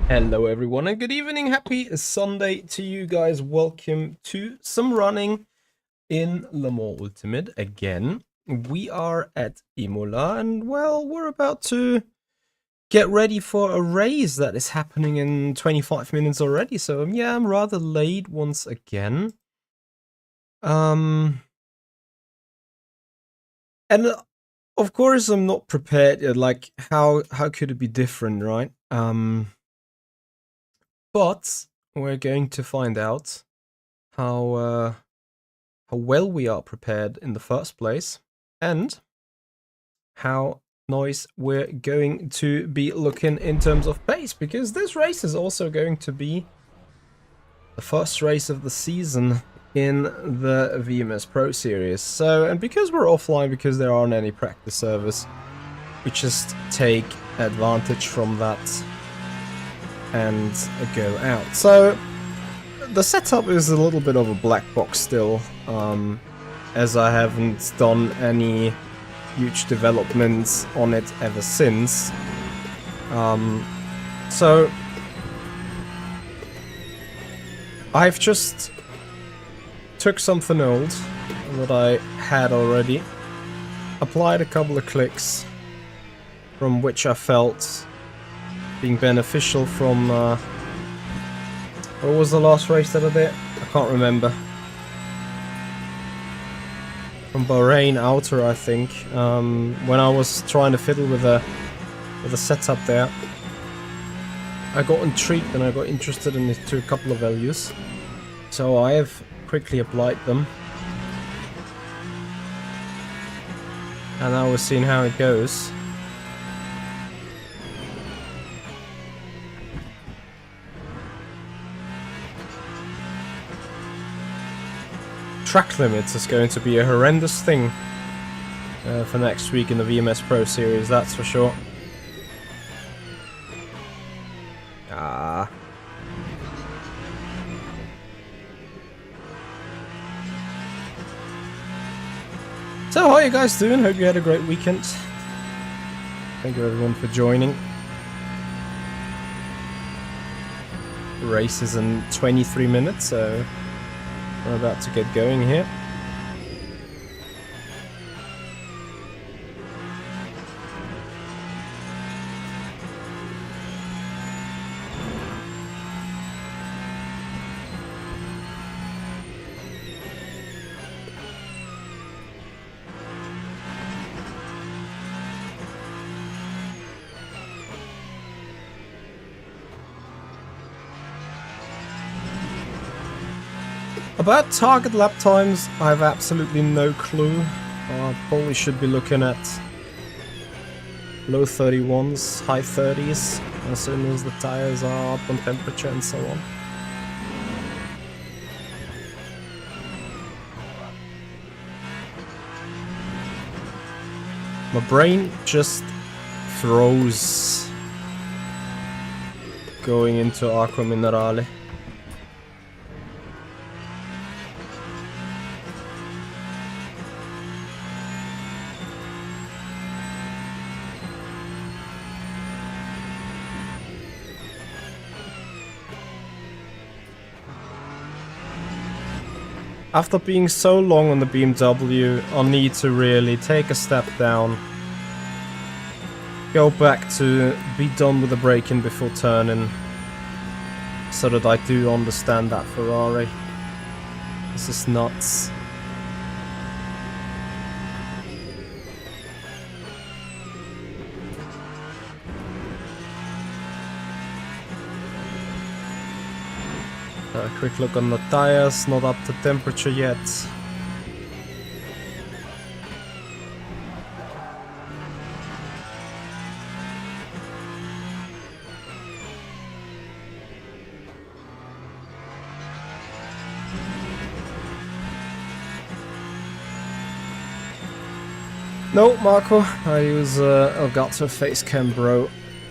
Hello everyone and good evening, happy Sunday to you guys. Welcome to some running in Le Mans Ultimate again. We are at Imola and well, we're about to get ready for a race that is happening in 25 minutes already. So yeah, I'm rather late once again. And of course I'm not prepared yet, like how could it be different, right? But we're going to find out how well we are prepared in the first place and how nice we're going to be looking in terms of pace, because this race is also going to be the first race of the season in the VMS Pro Series. So, and because we're offline, because there aren't any practice servers, we just take advantage from that and go out. So the setup is a little bit of a black box still, as I haven't done any huge developments on it ever since. So I've just took something old that I had already, applied a couple of clicks from which I felt being beneficial from, what was the last race that I did? I can't remember. from Bahrain Outer, I think. When I was trying to fiddle with a setup there, I got intrigued and I got interested into a couple of values. So I have quickly applied them. And now we're seeing how it goes. Track limits is going to be a horrendous thing for next week in the VMS Pro Series, that's for sure. Ah. So how are you guys doing? Hope you had a great weekend. Thank you everyone for joining. The race is in 23 minutes, so we're about to get going here. About target lap times, I have absolutely no clue. I probably should be looking at low 31s, high 30s, as soon as the tires are up on temperature and so on. My brain just froze going into Aqua Minerale. After being so long on the BMW, I need to really take a step down. Go back to be done with the braking before turning. So that I do understand that Ferrari. This is nuts. A quick look on the tires, not up to temperature yet. No, Marco, I use Elgato Facecam Bro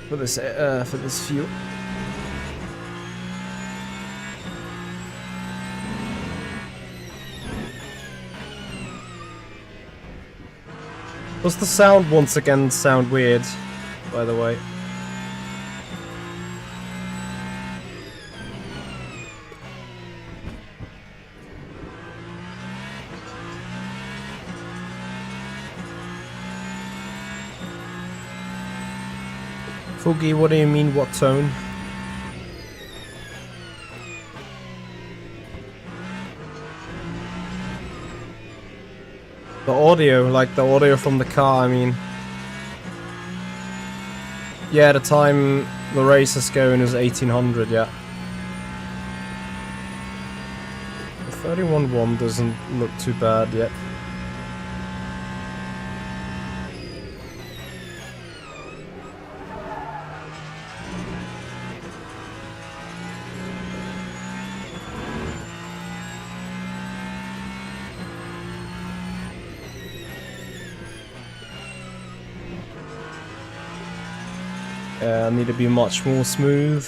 for this view. Does the sound once again sound weird, by the way? Fugi, what do you mean, what tone? The audio, like the audio from the car, I mean. Yeah, the time the race is going is 1800, yeah. The 31.1 doesn't look too bad yet. I need to be much more smooth.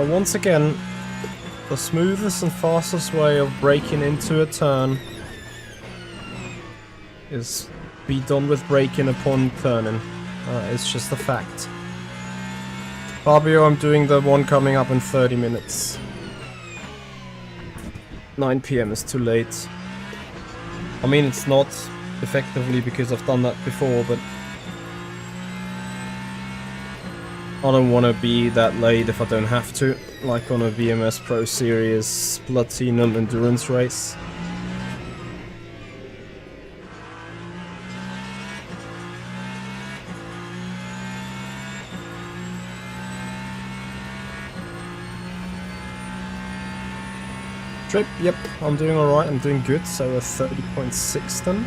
Once again, the smoothest and fastest way of braking into a turn is be done with braking upon turning. It's just a fact. Fabio, I'm doing the one coming up in 30 minutes. 9 PM is too late. I mean, it's not effectively because I've done that before, but I don't want to be that late if I don't have to, like on a VMS Pro Series Platinum Endurance race. Trip, yep, I'm doing alright, I'm doing good, so a 30.6 then.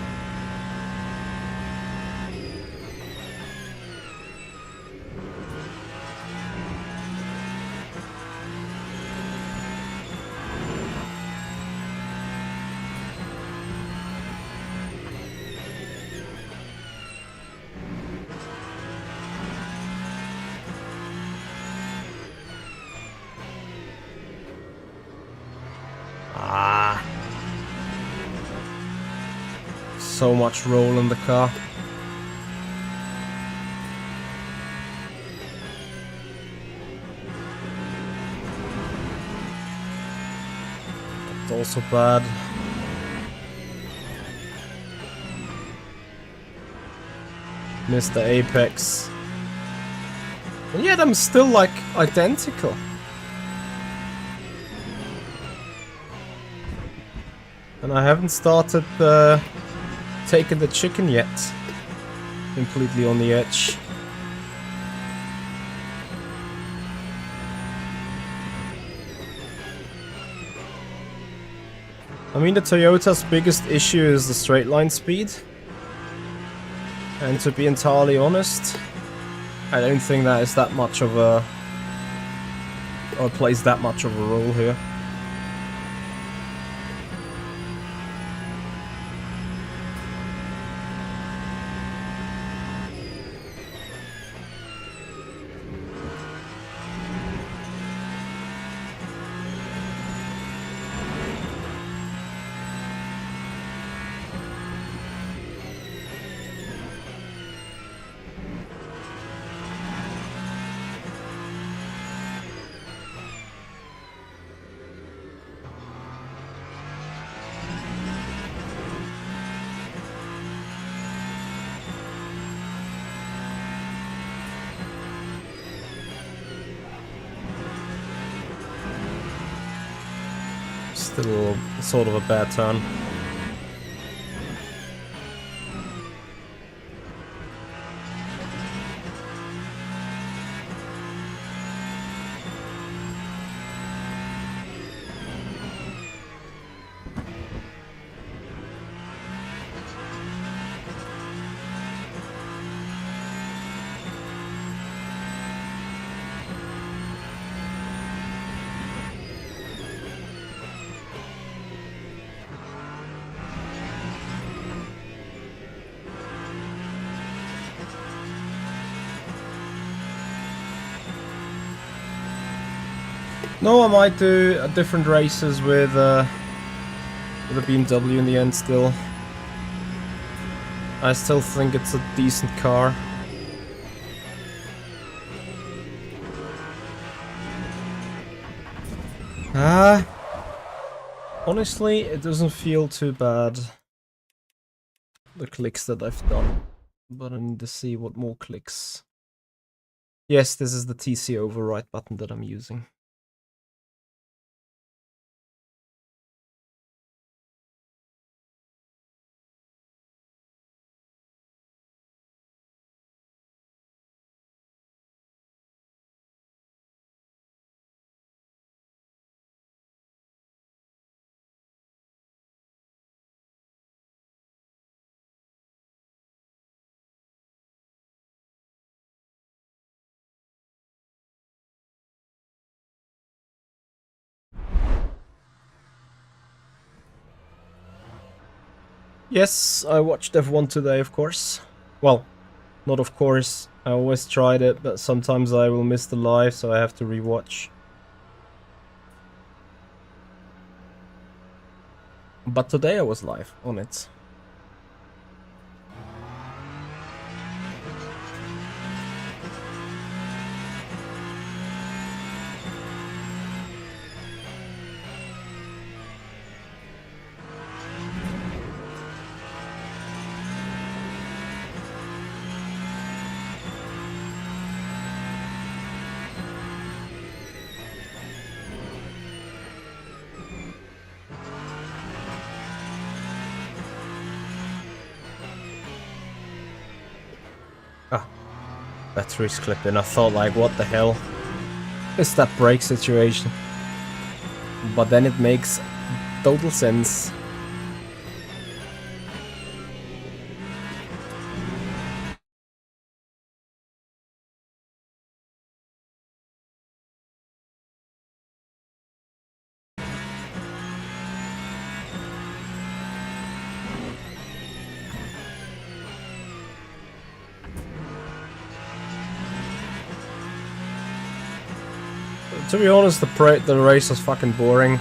So much roll in the car. That's also bad. Missed the apex. And yet I'm still like identical. And I haven't started taking the chicken yet. Completely on the edge. I mean, the Toyota's biggest issue is the straight line speed. And to be entirely honest, I don't think that is that much of a... or plays that much of a role here. Still sort of a bad turn. No, I might do different races with a BMW in the end still. I still think it's a decent car. Honestly, it doesn't feel too bad, the clicks that I've done. But I need to see what more clicks. Yes, this is the TC override button that I'm using. Yes, I watched F1 today, of course. Well, not of course. I always tried it, but sometimes I will miss the live, so I have to rewatch. But today I was live on it. Batteries clipping. I thought, like, what the hell is that brake situation? But then it makes total sense. To be honest, the race was fucking boring.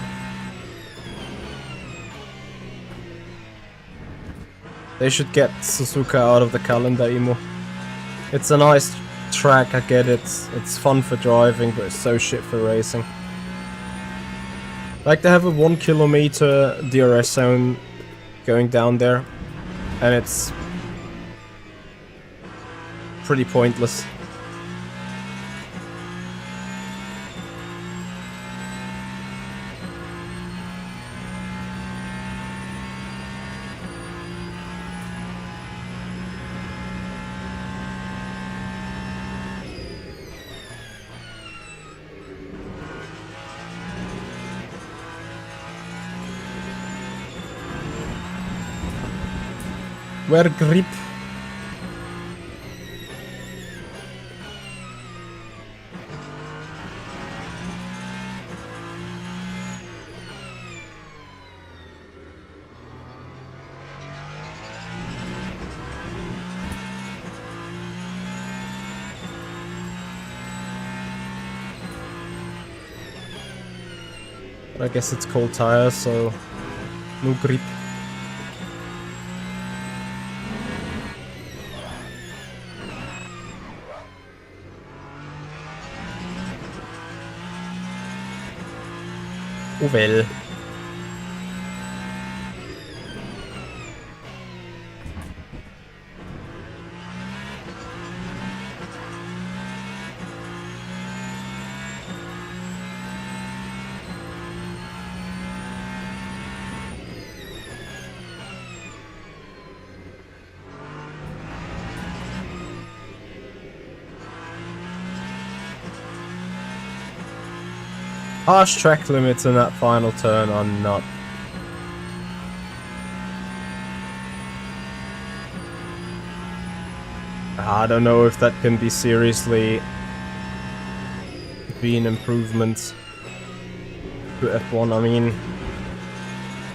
They should get Suzuka out of the calendar, Imo. It's a nice track, I get it. It's fun for driving, but it's so shit for racing. Like, they have a 1 kilometer DRS zone going down there, and it's pretty pointless. Where grip? But I guess it's cold tires, so no grip. Oh well. Harsh track limits in that final turn are not. I don't know if that can be seriously be an improvement to F1. I mean,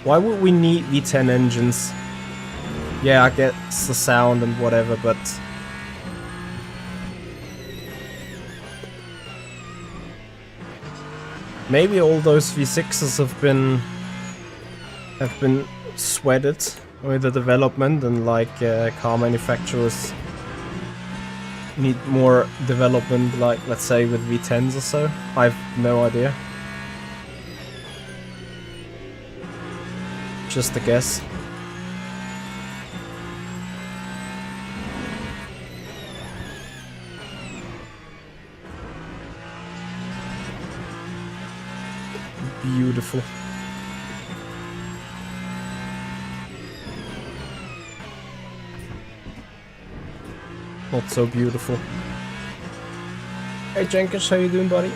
why would we need V10 engines? Yeah, I get the sound and whatever, but maybe all those V6s have been sweated with the development, and like car manufacturers need more development, like let's say with V10s or so. I've no idea. Just a guess. Beautiful. Not so beautiful. Hey Jenkins, how you doing, buddy?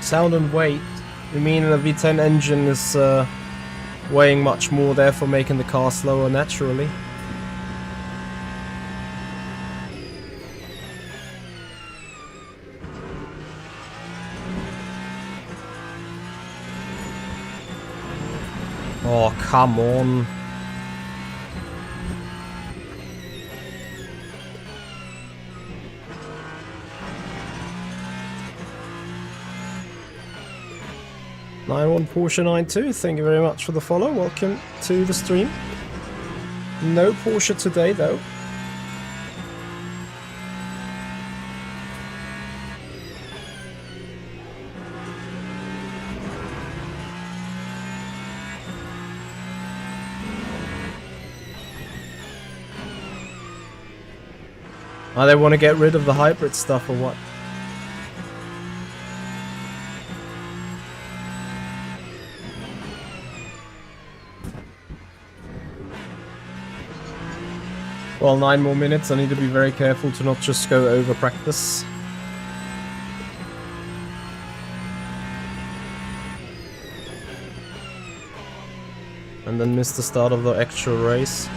Sound and weight. You mean the V10 engine is weighing much more, therefore making the car slower naturally? Oh, come on. One Porsche 92, thank you very much for the follow. Welcome to the stream. No Porsche today though. Oh, they want to get rid of the hybrid stuff or what? Well, 9 more minutes. I need to be very careful to not just go over practice. And then miss the start of the actual race.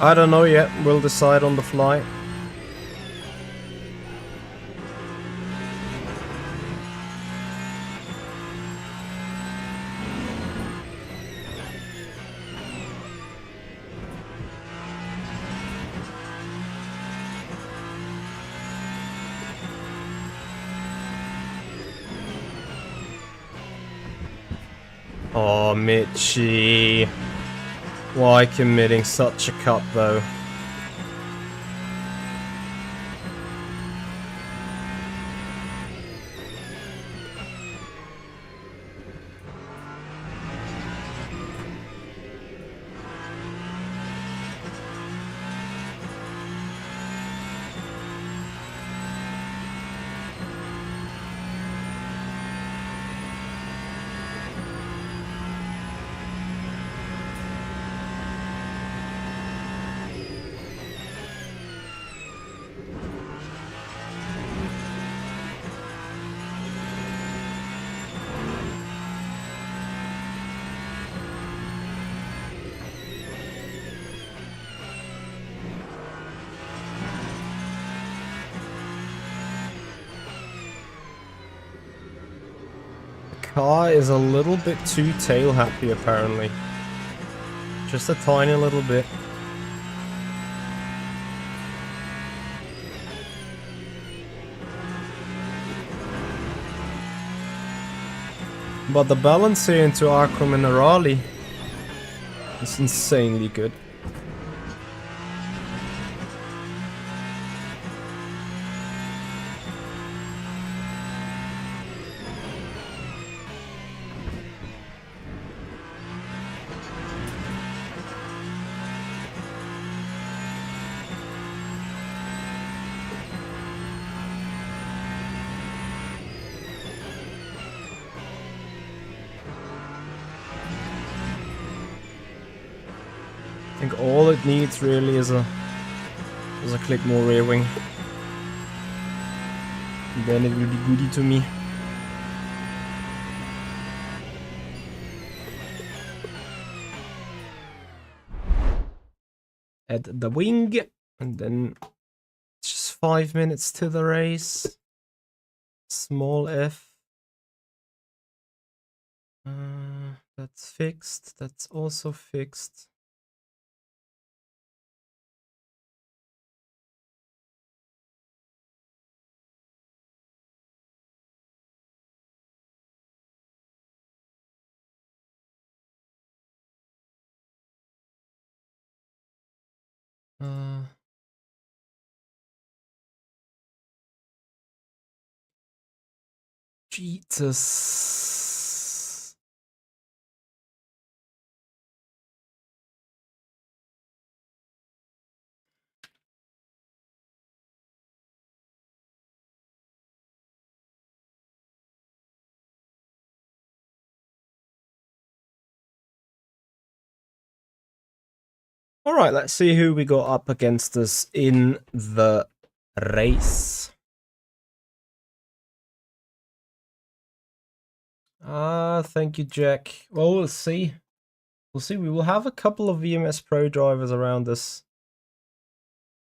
I don't know yet, we'll decide on the fly. Oh, Mitchie. Why committing such a cut, though? Car is a little bit too tail happy apparently. Just a tiny little bit. But the balance here into Acro Minerali is insanely good. I think all it needs really is a click more rear wing. And then it will be goody to me. Add the wing, and then it's just 5 minutes to the race. Small F. That's fixed. That's also fixed. Jesus. Alright, let's see who we got up against us in the race. Thank you, Jack. Well, we'll see. we'll see. We will have a couple of VMS Pro drivers around us.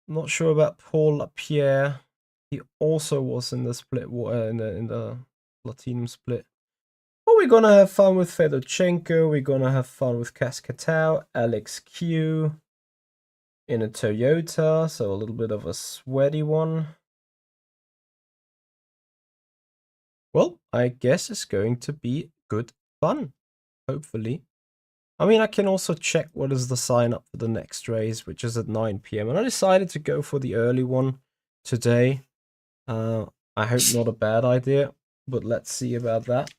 Not sure about Paul Lapierre. He also was in the split, in the Platinum split. But we're gonna have fun with Fedorchenko. We're gonna have fun with Cascatau, Alex Q in a Toyota, so a little bit of a sweaty one. Well, I guess it's going to be good fun, hopefully. I mean, I can also check what is the sign up for the next race, which is at 9 PM. And I decided to go for the early one today. I hope not a bad idea, but let's see about that.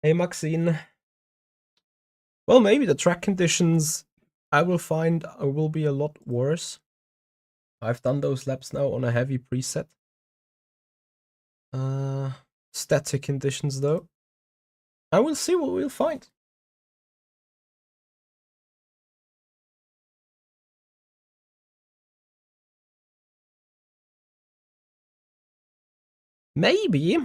Hey, Maxine. Well, maybe the track conditions I will find will be a lot worse. I've done those laps now on a heavy preset. Static conditions though. I will see what we'll find. Maybe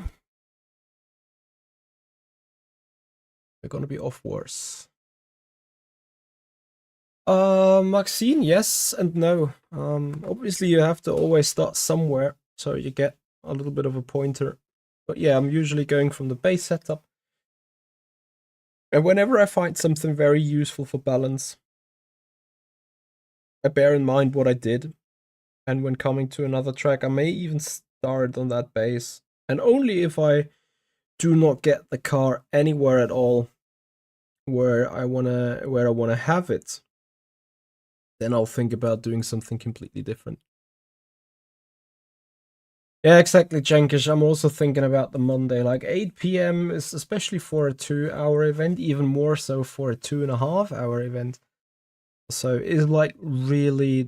we're gonna be off worse. Maxine, yes and no. Obviously you have to always start somewhere, so you get a little bit of a pointer. But yeah, I'm usually going from the base setup. And whenever I find something very useful for balance, I bear in mind what I did. And when coming to another track, I may even start on that base. And only if I do not get the car anywhere at all where I wanna have it, then I'll think about doing something completely different. Yeah, exactly, Jenkish. I'm also thinking about the Monday. Like 8 PM is especially for a 2-hour event, even more so for a 2.5-hour event. So it's like really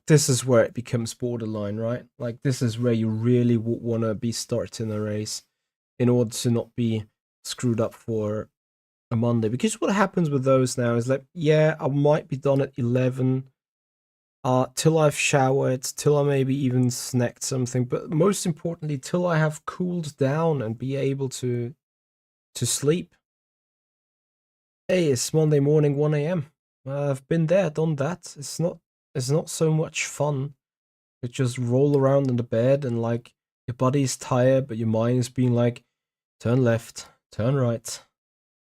this is where it becomes borderline, right? Like this is where you really want to be starting a race in order to not be screwed up for a Monday. Because what happens with those now is like, yeah, I might be done at 11. Till I've showered, till I maybe even snacked something, but most importantly, till I have cooled down and be able to sleep. Hey, it's Monday morning, 1 AM. I've been there, done that. It's not so much fun. You just roll around in the bed and like your body's tired, but your mind is being like, turn left, turn right,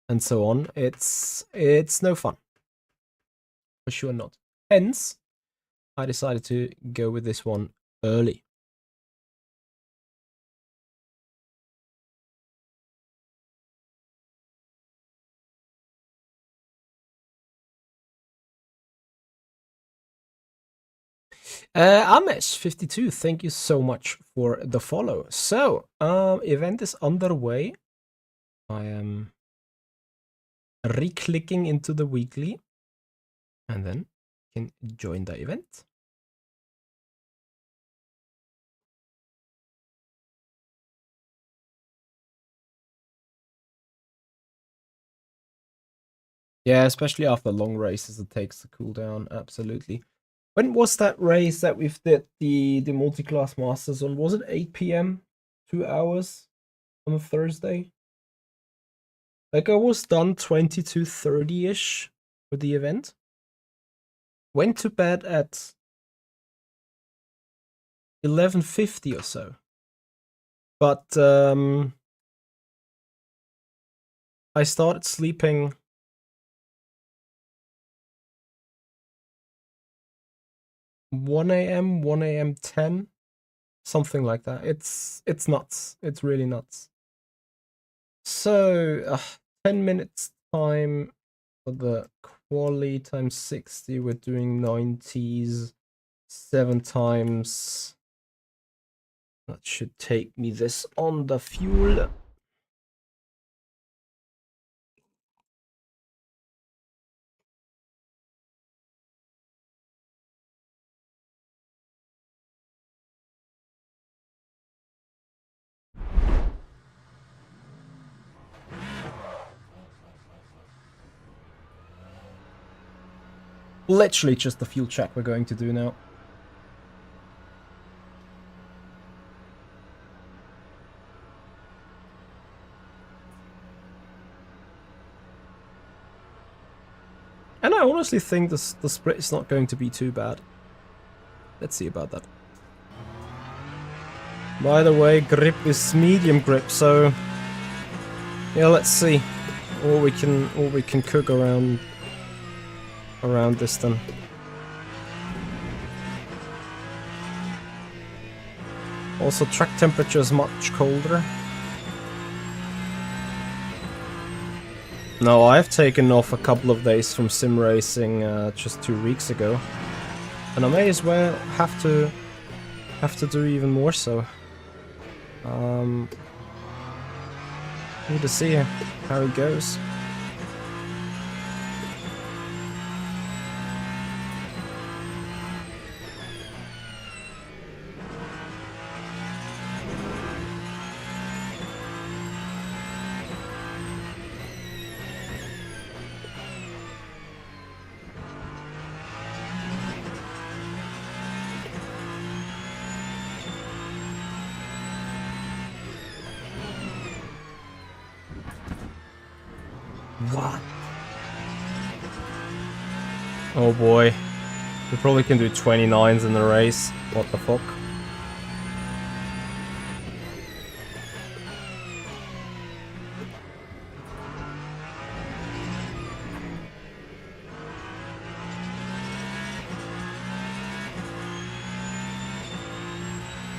and so on. It's no fun. For sure not. Hence, I decided to go with this one early. Amesh52, thank you so much for the follow. So, event is underway. I am re-clicking into the weekly and then can join the event. Yeah, especially after long races, it takes to cool down. Absolutely. When was that race that we've did the Multiclass Masters on? Was it 8 PM? 2 hours on a Thursday? Like I was done 22:30-ish with the event. Went to bed at 11:50 or so. But I started sleeping 1 AM, 1 AM 10, something like that. It's nuts. It's really nuts. So 10 minutes time for the quali times 60. We're doing 90s 7 times. That should take me this on the fuel. Literally just the fuel check we're going to do now. And I honestly think the split is not going to be too bad. Let's see about that. By the way, grip is medium grip, so yeah, let's see what we can cook around this then. Also, track temperature is much colder. No, I've taken off a couple of days from sim racing just 2 weeks ago, and I may as well have to do even more so. Need to see how it goes. What? Oh boy. We probably can do 29s in the race. What the fuck?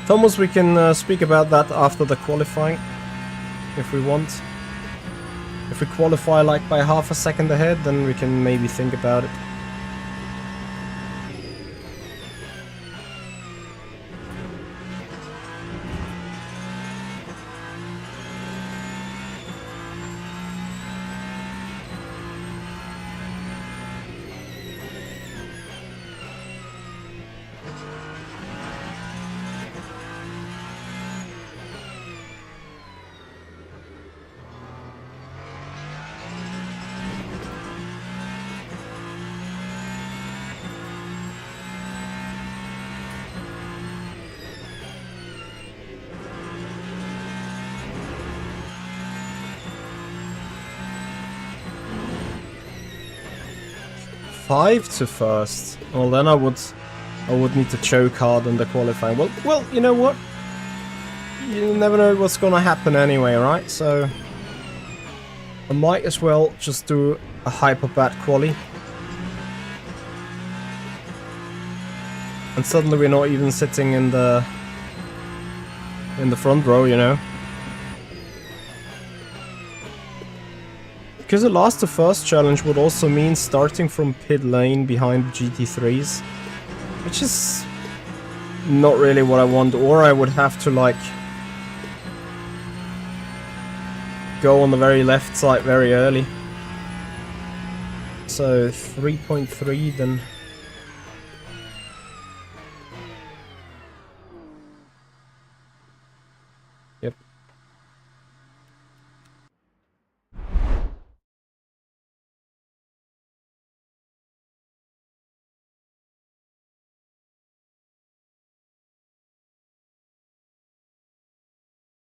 Thomas, we can speak about that after the qualifying, if we want. If we qualify like by half a second ahead, then we can maybe think about it. Five to first. Well, then I would need to choke hard in the qualifying. Well, you know what? You never know what's gonna happen anyway, right? So I might as well just do a hyper bad quali. And suddenly we're not even sitting in the front row, you know. Because the last to first challenge would also mean starting from pit lane behind GT3s, which is not really what I want, or I would have to like go on the very left side very early. So 3.3 then. Yep.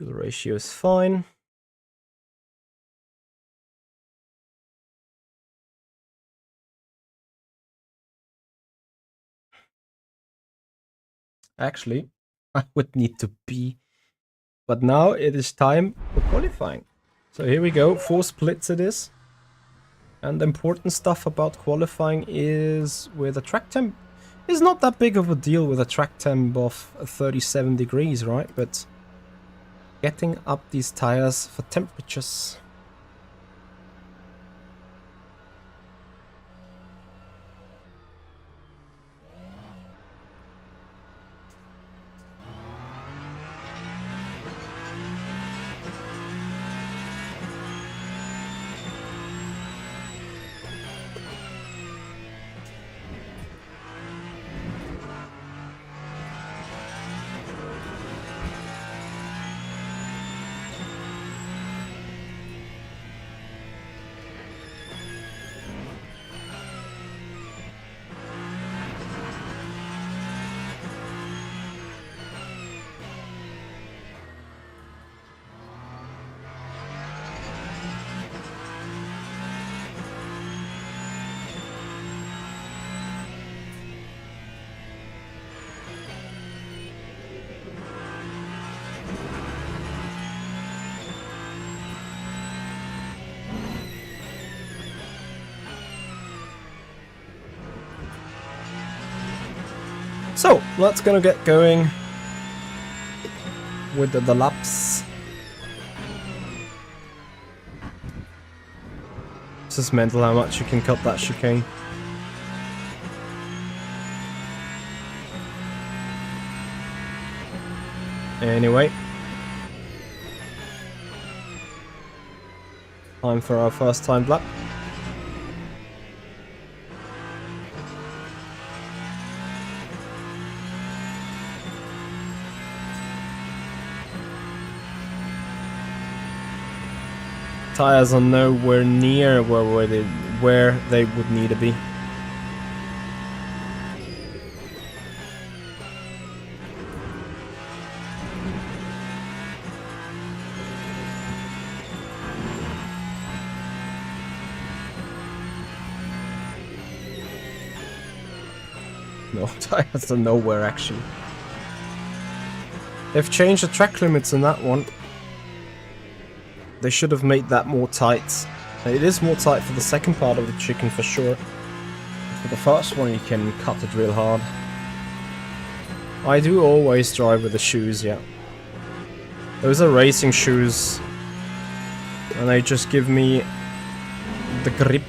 The ratio is fine. Actually, I would need to pee. But now it is time for qualifying. So here we go, 4 splits it is. And the important stuff about qualifying is with a track temp. It's not that big of a deal with a track temp of 37 degrees, right? But getting up these tires for temperatures. So, let's gonna get going with the laps. It's just mental how much you can cut that chicane. Anyway. Time for our first time lap. Tires are nowhere near where they would need to be. No, tires are nowhere actually. They've changed the track limits in that one. They should have made that more tight. It is more tight for the second part of the chicken for sure. For the first one you can cut it real hard. I do always drive with the shoes, yeah. Those are racing shoes. And they just give me the grip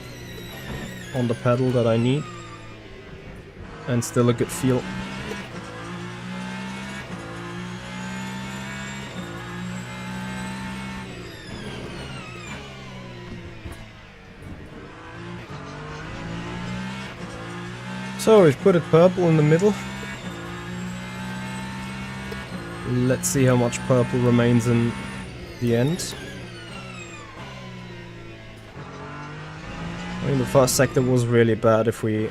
on the pedal that I need. And still a good feel. So we've put it purple in the middle. Let's see how much purple remains in the end. I mean, the first sector was really bad if we're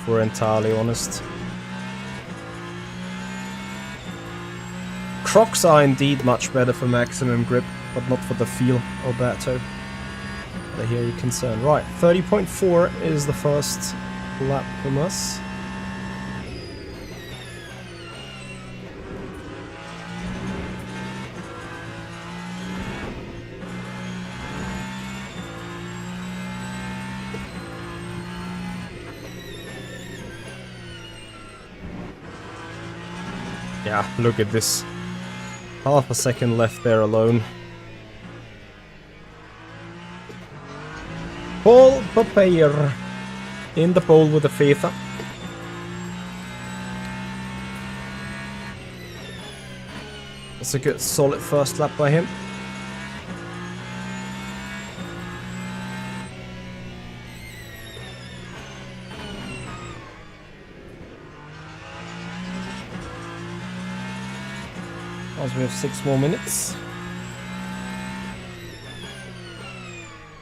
entirely honest. Crocs are indeed much better for maximum grip, but not for the feel, Alberto. I hear your concern. Right, 30.4 is the first lap from us. Yeah, look at this. Half a second left there alone. Paul Papier in the pole with the FIFA. That's a good solid first lap by him. As we have 6 more minutes.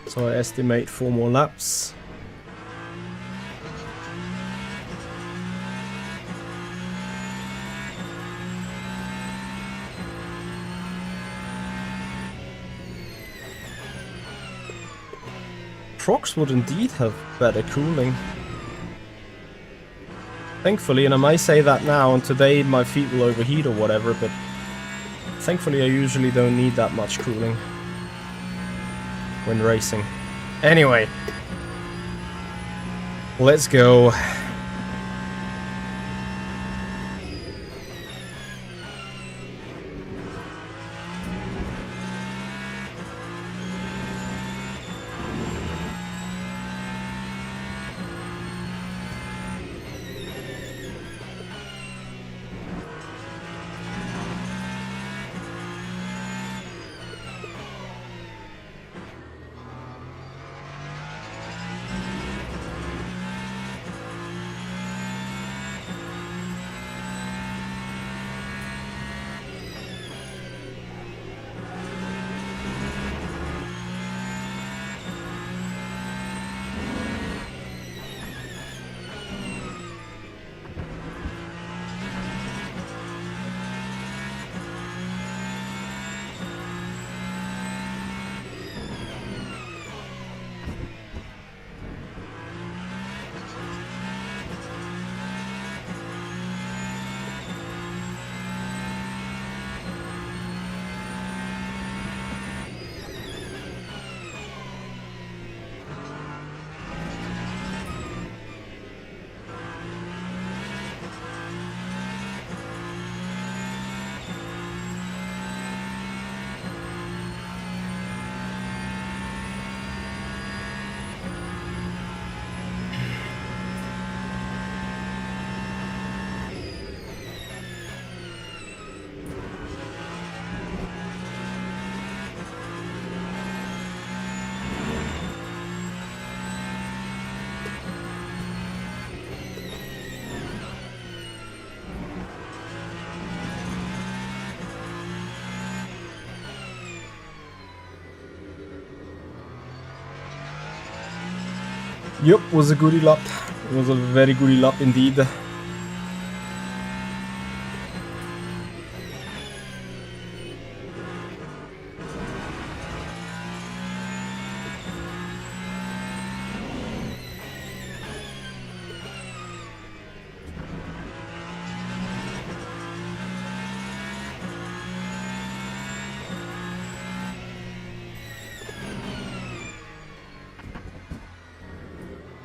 So I estimate 4 more laps. Crocs would indeed have better cooling. Thankfully, and I might say that now, and today my feet will overheat or whatever, but thankfully I usually don't need that much cooling when racing. Anyway, let's go. Yup, was a goodie lap. It was a very goodie lap indeed.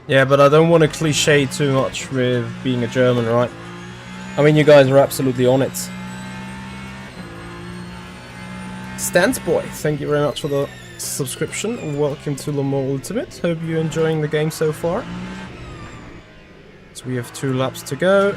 Yeah, but I don't want to cliche too much with being a German, right? I mean, you guys are absolutely on it. Stansboy, thank you very much for the subscription. Welcome to Le Mans Ultimate. Hope you're enjoying the game so far. So we have 2 laps to go.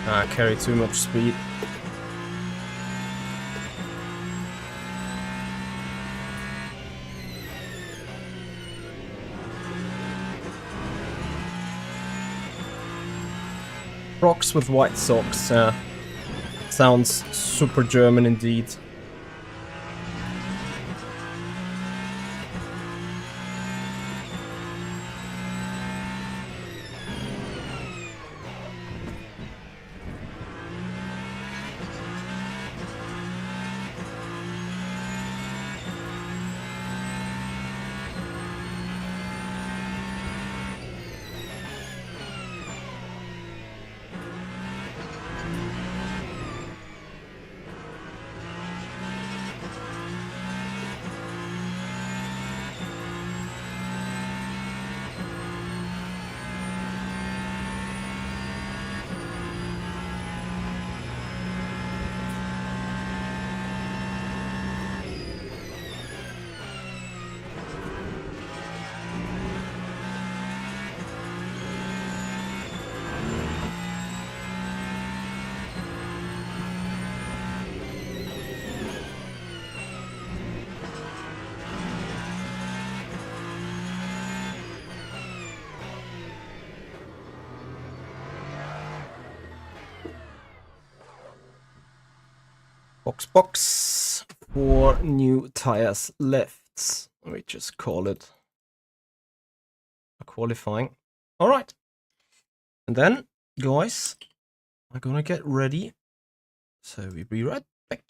Ah, carry too much speed. Rocks with white socks, sounds super German indeed. Box. 4 new tires left. We just call it a qualifying. Alright. And then, guys, I'm gonna get ready. So we'll be right back.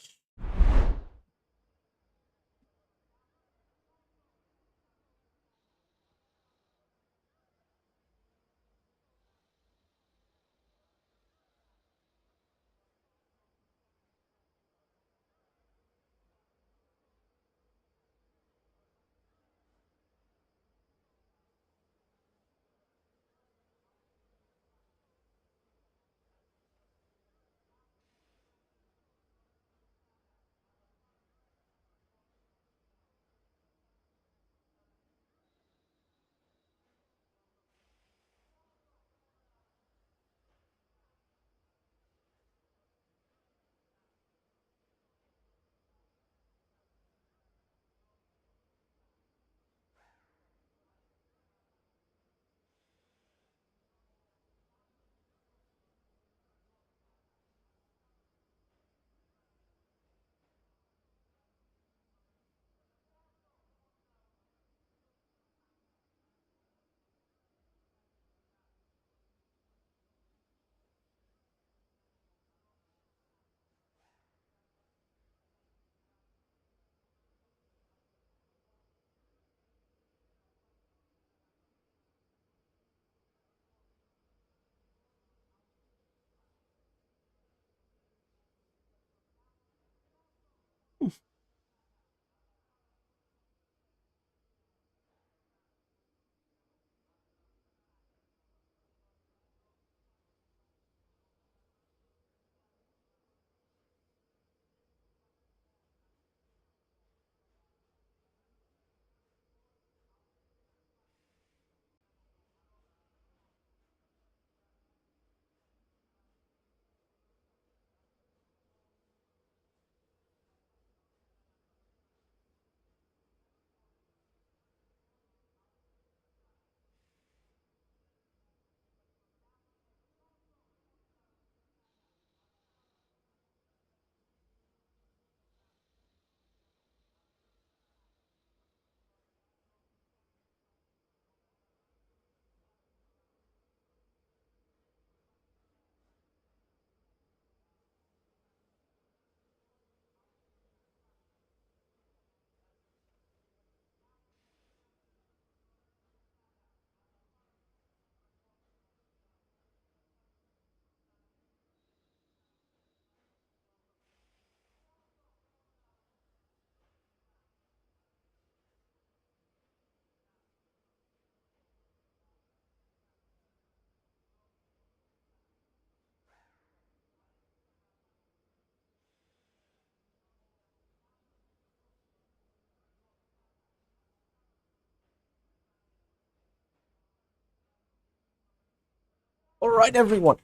All right, everyone.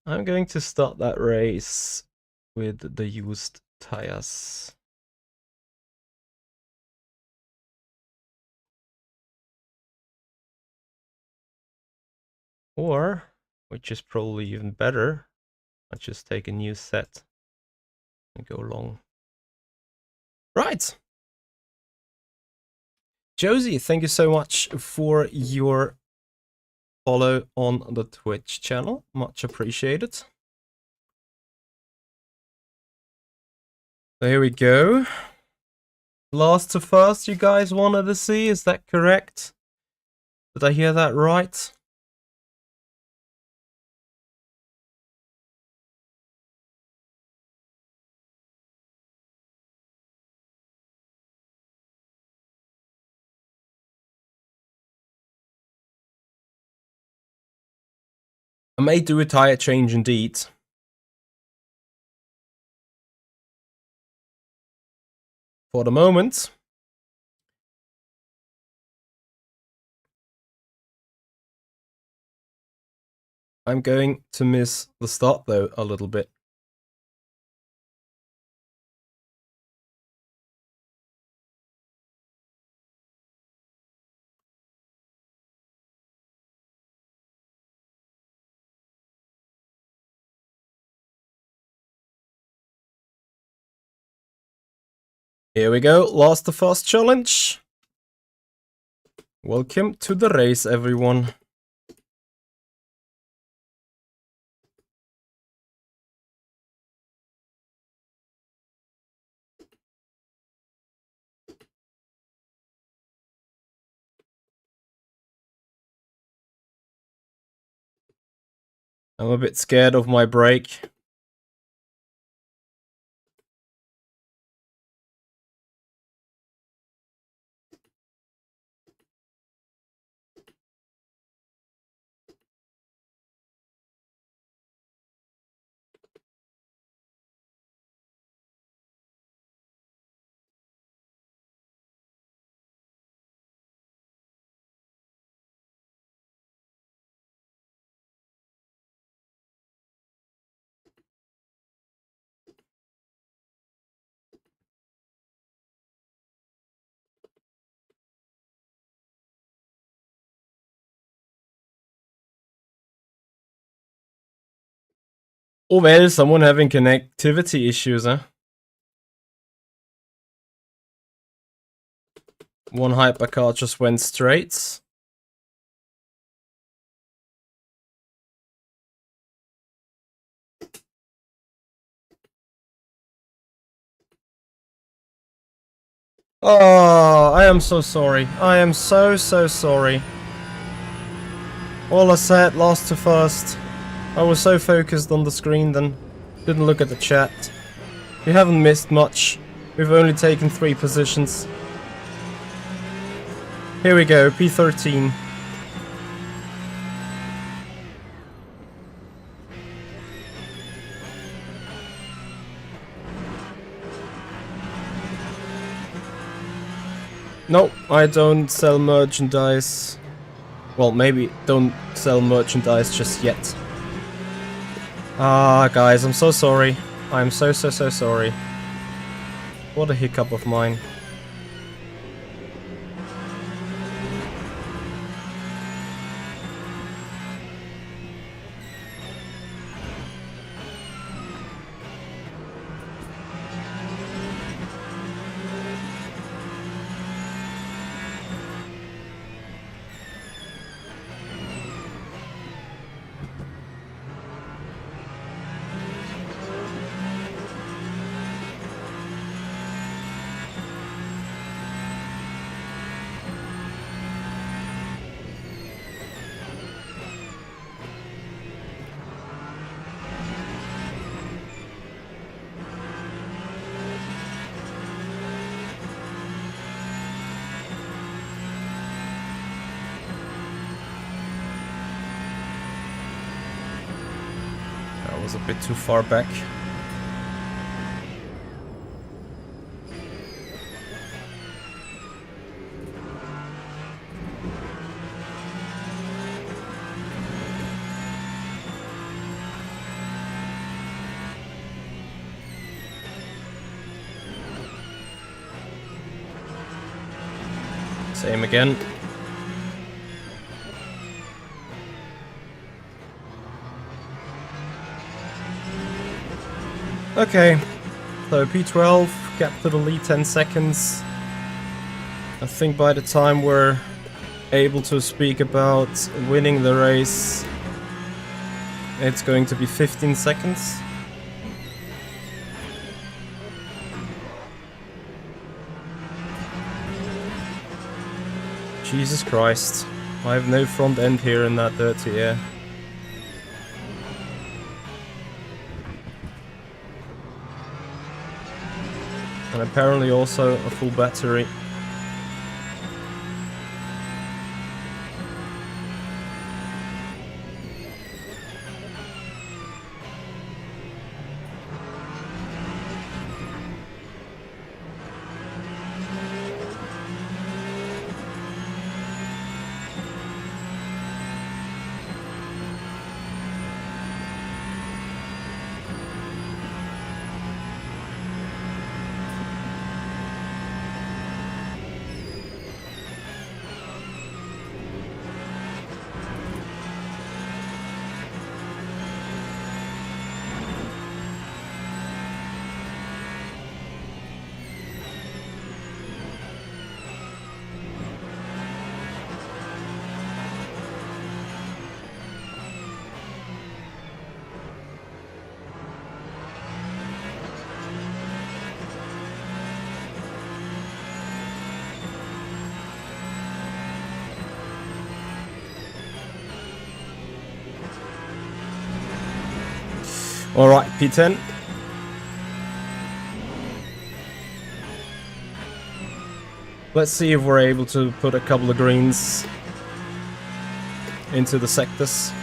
I'm going to start that race with the used tires. Or, which is probably even better, I just take a new set and go long. Right. Josie, thank you so much for your follow on the Twitch channel. Much appreciated. So here we go. Last to first you guys wanted to see, is that correct? Did I hear that right? I may do a tire change indeed. For the moment, I'm going to miss the start though a little bit. Here we go, last to first challenge. Welcome to the race, everyone. I'm a bit scared of my brake. Oh well, someone having connectivity issues, huh? One hypercar just went straight. Oh, I am so sorry. I am so sorry. All I said, last to first. I was so focused on the screen then. Didn't look at the chat. You haven't missed much. We've only taken 3 positions. Here we go, P13. No, I don't sell merchandise. Well, maybe don't sell merchandise just yet. Ah, guys, I'm so sorry. I'm so sorry. What a hiccup of mine. Was a bit too far back. Same again. Okay, so P12, gap to the lead 10 seconds. I think by the time we're able to speak about winning the race, it's going to be 15 seconds. Jesus Christ, I have no front end here in that dirty air. And apparently also a full battery. Alright, P10. Let's see if we're able to put a couple of greens into the sectors.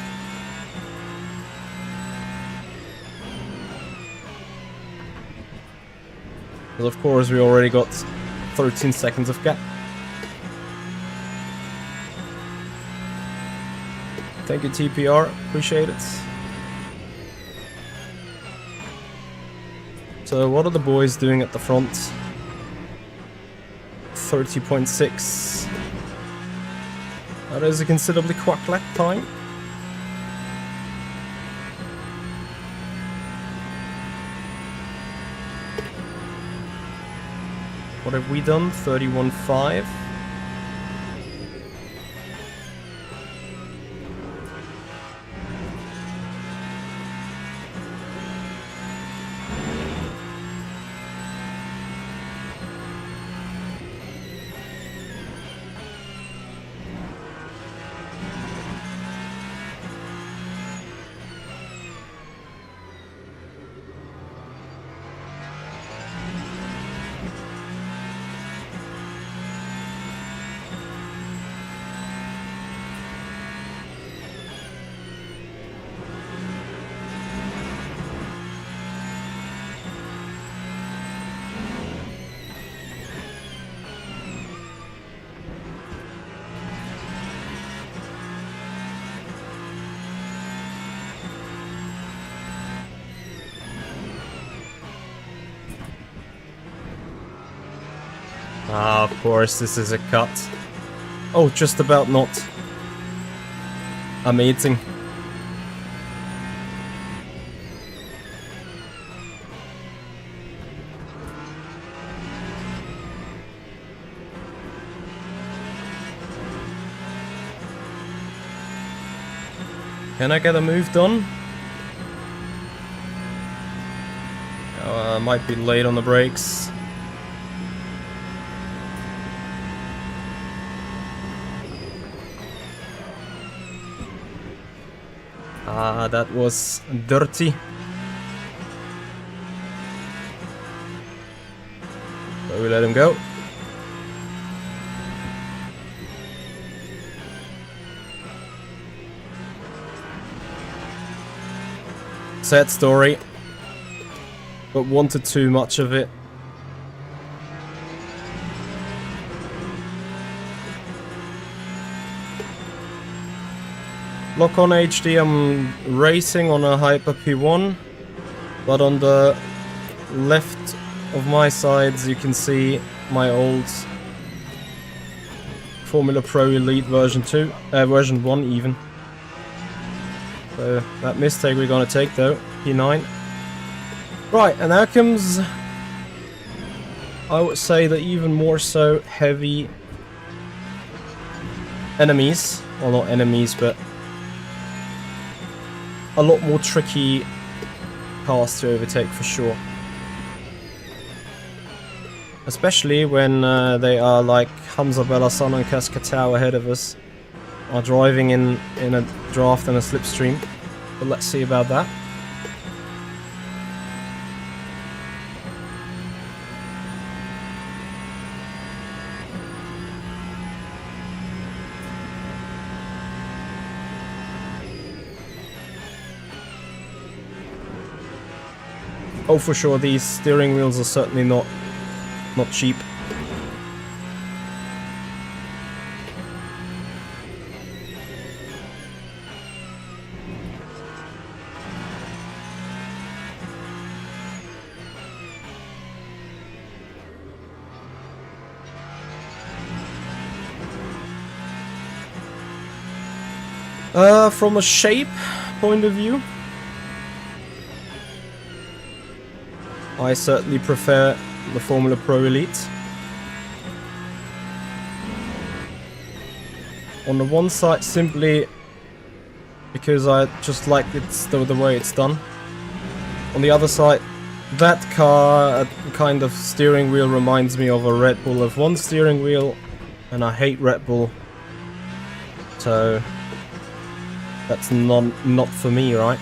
Because of course we already got 13 seconds of gap. Thank you TPR, appreciate it. So what are the boys doing at the front? 30.6. That is a considerably quick lap time. What have we done? 31.5. Ah, of course, this is a cut. Oh, just about not. Amazing. Can I get a move done? Might be late on the brakes. Ah, that was dirty. So we let him go. Sad story, but wanted too much of it. Lock on HD, I'm racing on a Hyper P1, but on the left of my sides you can see my old Formula Pro Elite version 2, version 1 even. So that mistake we're gonna take though, P9. Right, and now comes, I would say, the even more so heavy enemies. Well, not enemies, but a lot more tricky cars to overtake for sure. Especially when they are like Hamza Bellasan and Cascatau ahead of us, are driving in a draft and a slipstream. But let's see about that. Oh, for sure, these steering wheels are certainly not cheap. From a shape point of view, I certainly prefer the Formula Pro Elite. On the one side, simply because I just like the way it's done. On the other side, that car kind of steering wheel reminds me of a Red Bull F1 steering wheel, and I hate Red Bull, so that's not for me, right?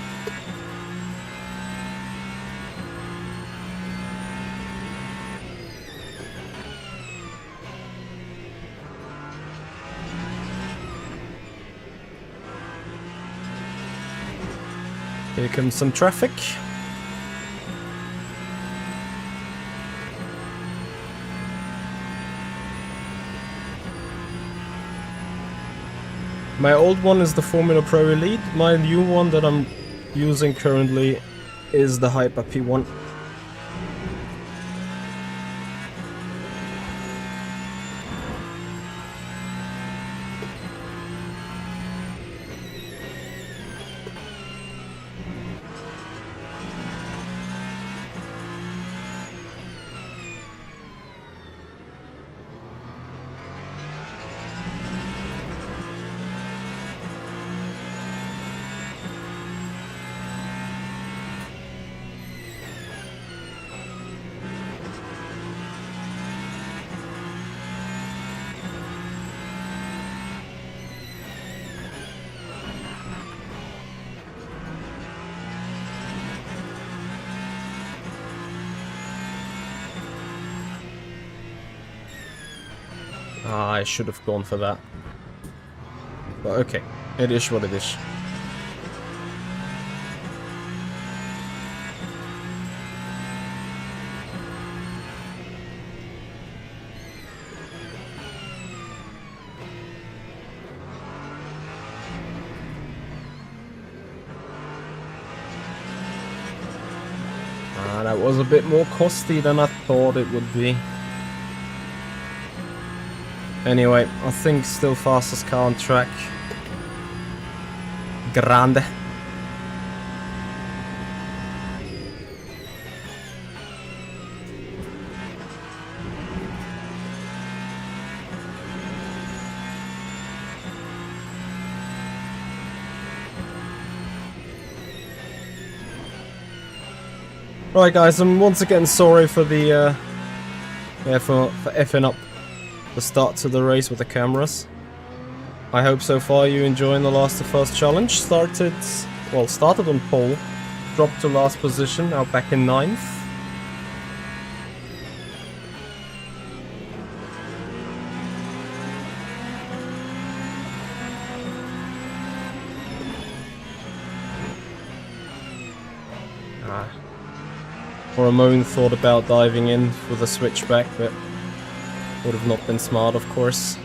Here comes some traffic. My old one is the Formula Pro Elite. My new one that I'm using currently is the Hyper P1. I should have gone for that. But okay, it is what it is. That was a bit more costly than I thought it would be. Anyway, I think still fastest car on track. Grande. Right, guys, I'm once again sorry for the for effing up the start to the race with the cameras. I hope so far you enjoying the Last of Us challenge. Started on pole, dropped to last position, now back in 9th. Or a moment thought about diving in with a switchback, but would have not been smart, of course.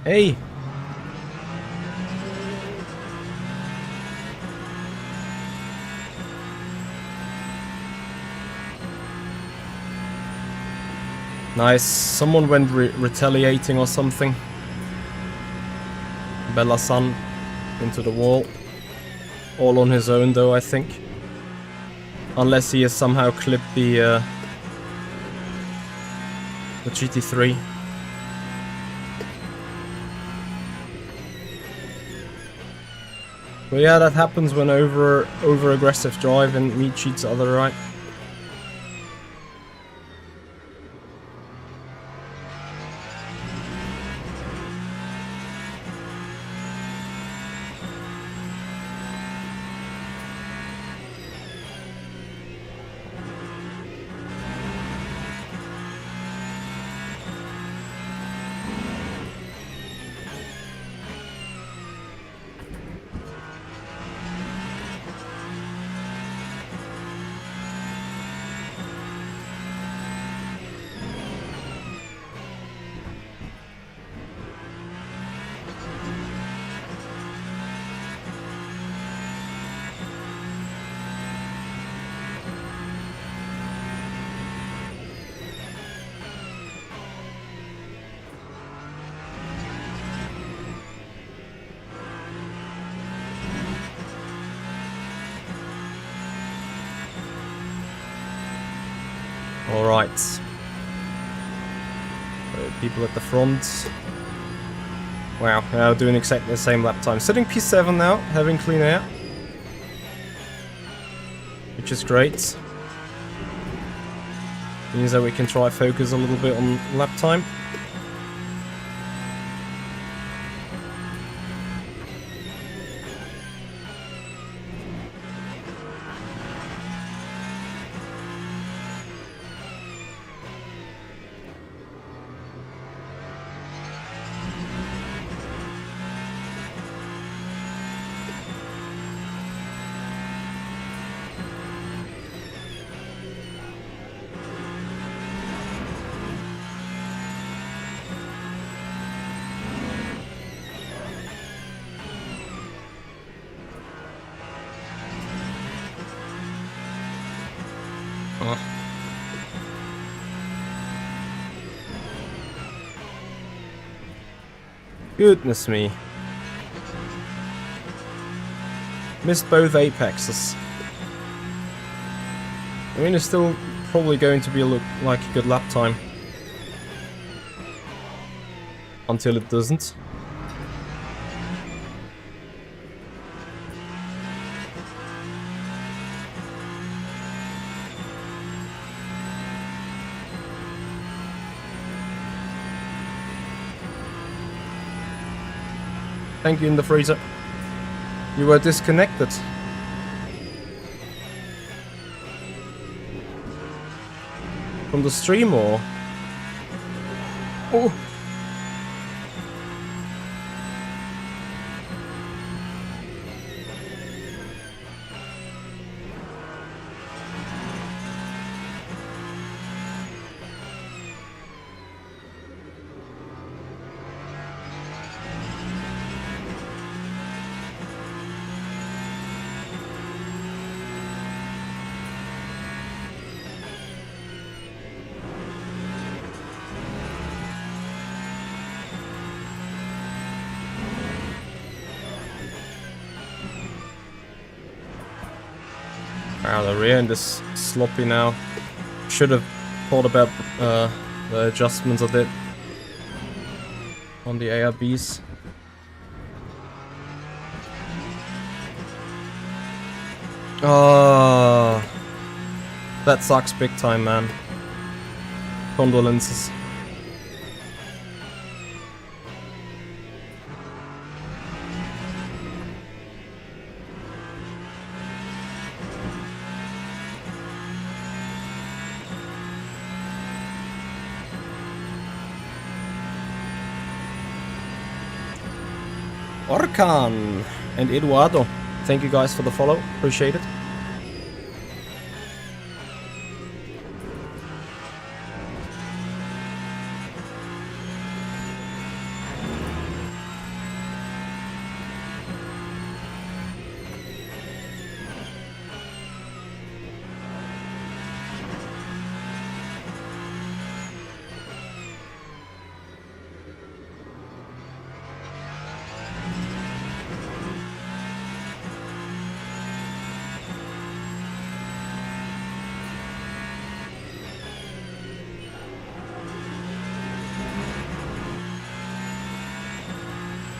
Hey! Nice. Someone went retaliating or something. Bella-san into the wall. All on his own though, I think. Unless he has somehow clipped the GT3. But yeah, that happens when over aggressive drive and meat cheats other right. Alright. People at the front. Wow, now doing exactly the same lap time. Sitting P7 now, having clean air. Which is great. Means that we can try focus a little bit on lap time. Goodness me. Missed both apexes. I mean, it's still probably going to be look like a good lap time. Until it doesn't. Thank you in the freezer. You were disconnected. From the stream or? Oh. Wow, the rear end is sloppy now. Should have thought about the adjustments of it on the ARBs. Oh, that sucks big time, man. Condolences. Orkan and Eduardo. Thank you guys for the follow. Appreciate it.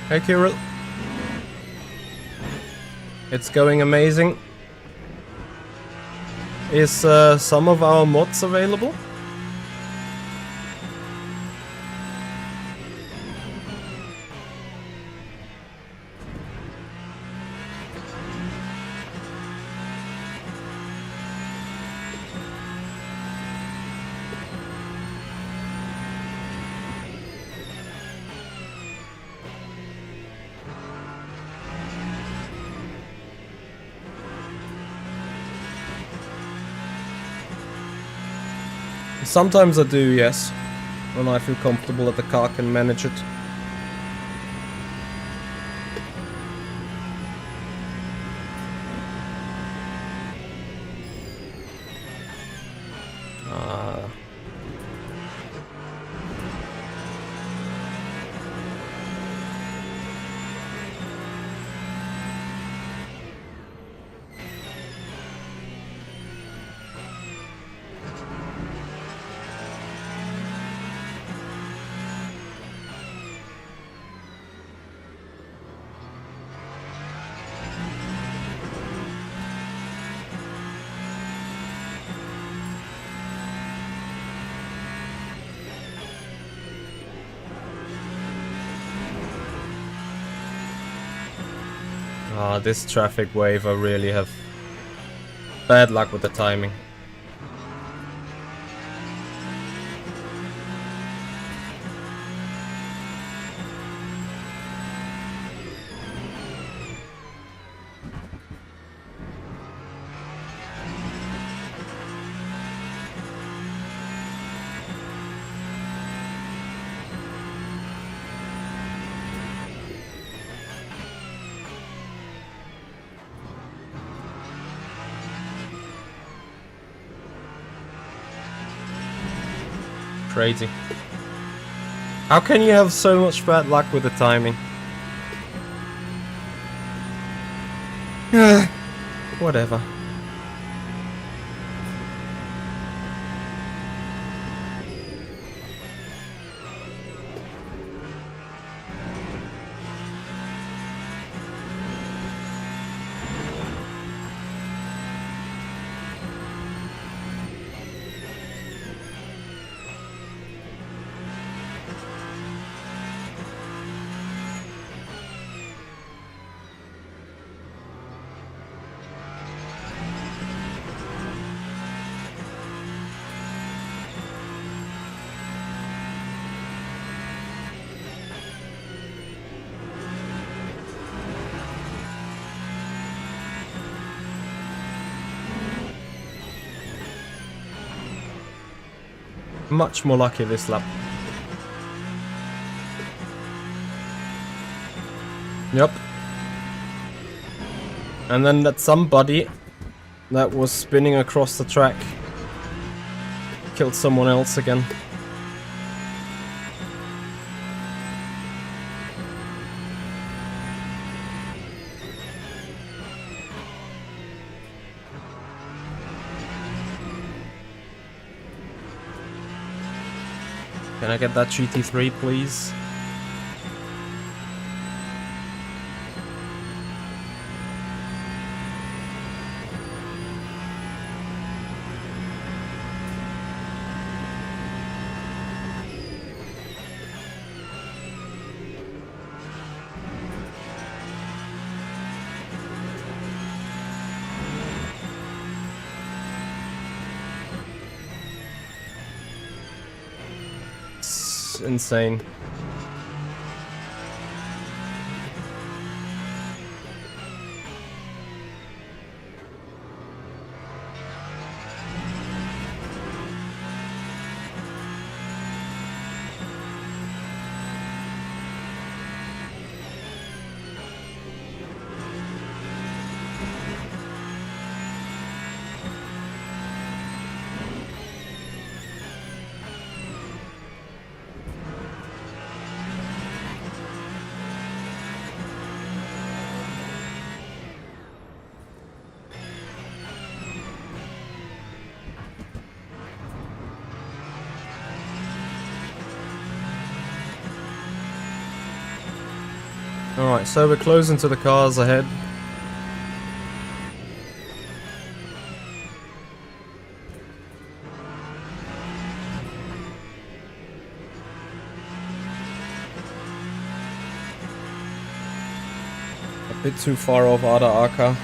Hey Kirill. It's going amazing. Is some of our mods available? Sometimes I do, yes. When I feel comfortable that the car can manage it. This traffic wave, I really have bad luck with the timing. Crazy. How can you have so much bad luck with the timing? Whatever. Much more lucky this lap. Yep. And then that somebody that was spinning across the track killed someone else again. Can I get that GT3, please? Insane. Alright, so we're closing to the cars ahead. A bit too far off Ada Aka.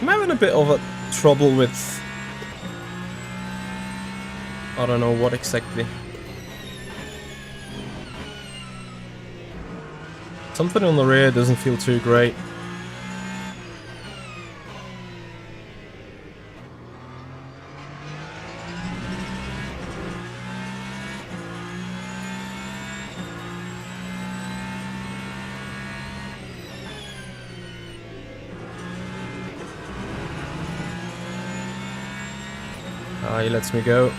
I'm having a bit of a trouble with... I don't know what exactly. Something on the rear doesn't feel too great. He lets me go.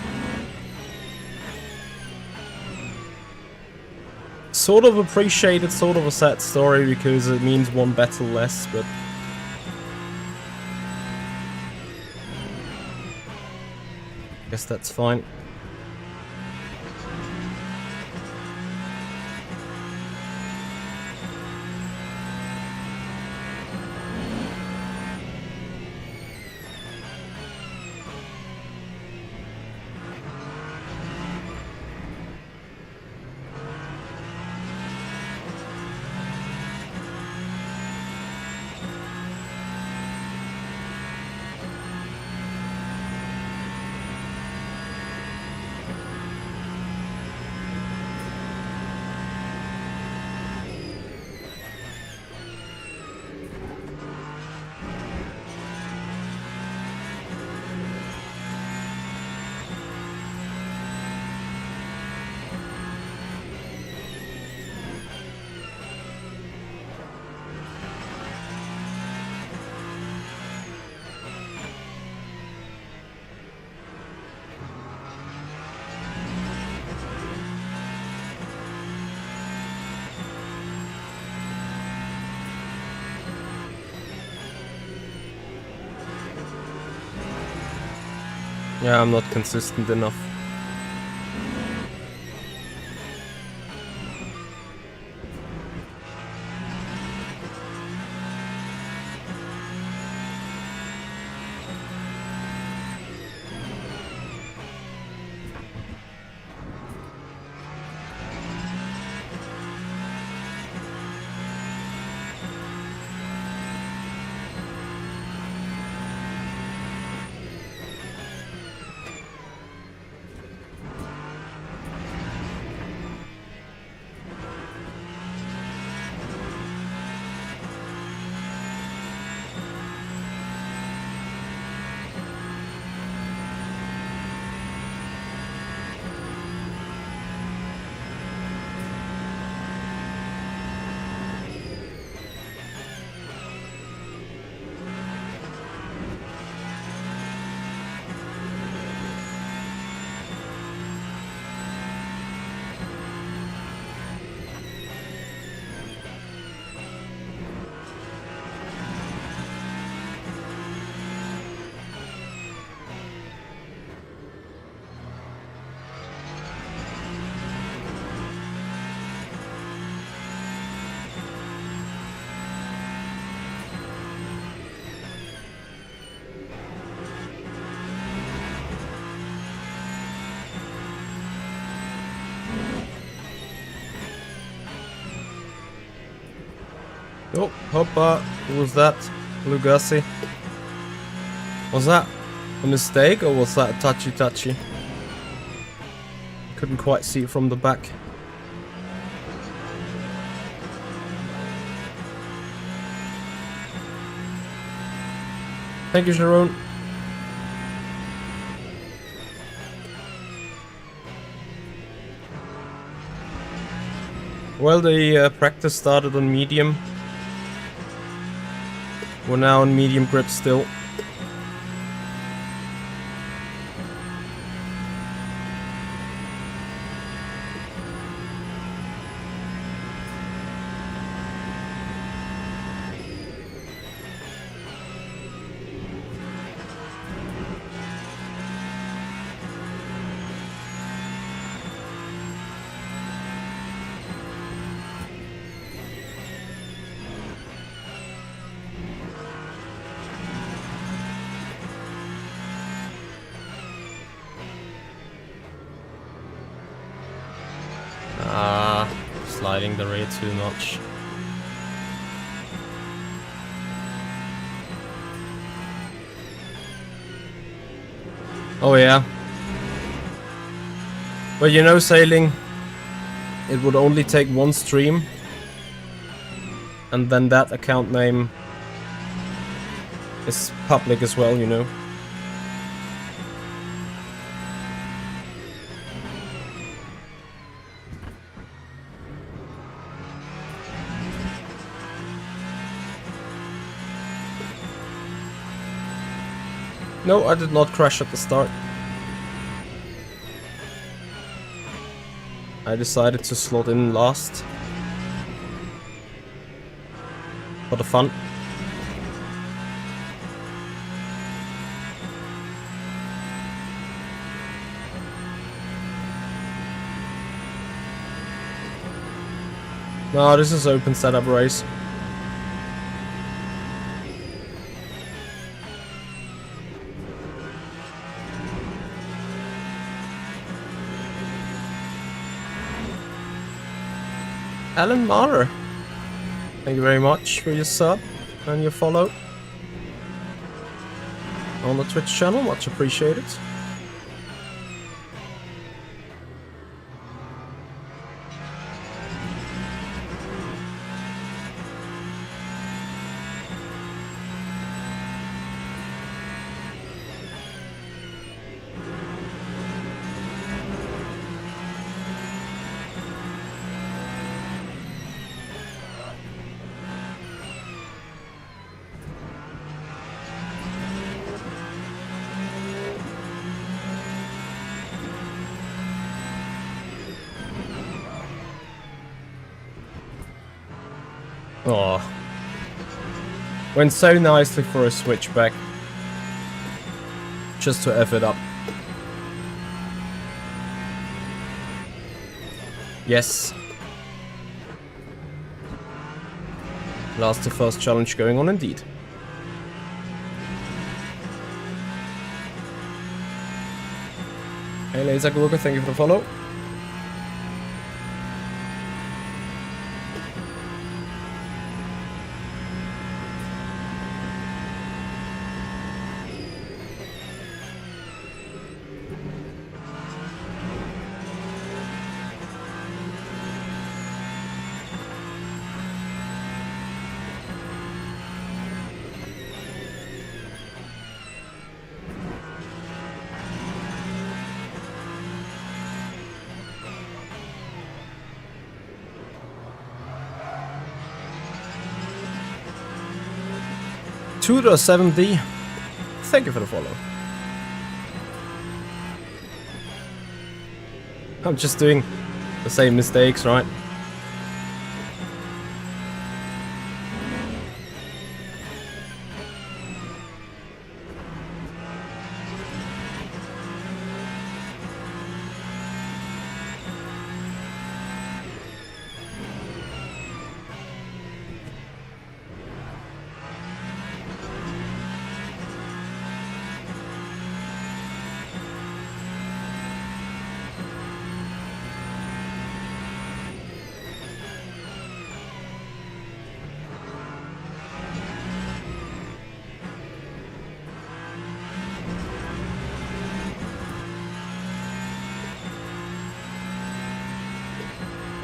Sort of appreciate it, sort of a sad story because it means one battle less, but... guess that's fine. Yeah, I'm not consistent enough. Oh, hoppa, who was that? Lugassi. Was that a mistake or was that touchy? Couldn't quite see it from the back. Thank you, Sharon. Well, the practice started on medium. We're now on medium grip still. sliding the rear too much. Oh yeah. But you know, sailing, it would only take one stream, and then that account name is public as well, you know. No, I did not crash at the start. I decided to slot in last. For the fun. No, this is open setup race. Alan Marder, thank you very much for your sub and your follow on the Twitch channel, much appreciated. Oh, went so nicely for a switchback. Just to F it up. Yes. Last to first challenge going on indeed. Hey Laser Gurke, thank you for the follow. Tudor7D, thank you for the follow. I'm just doing the same mistakes, right?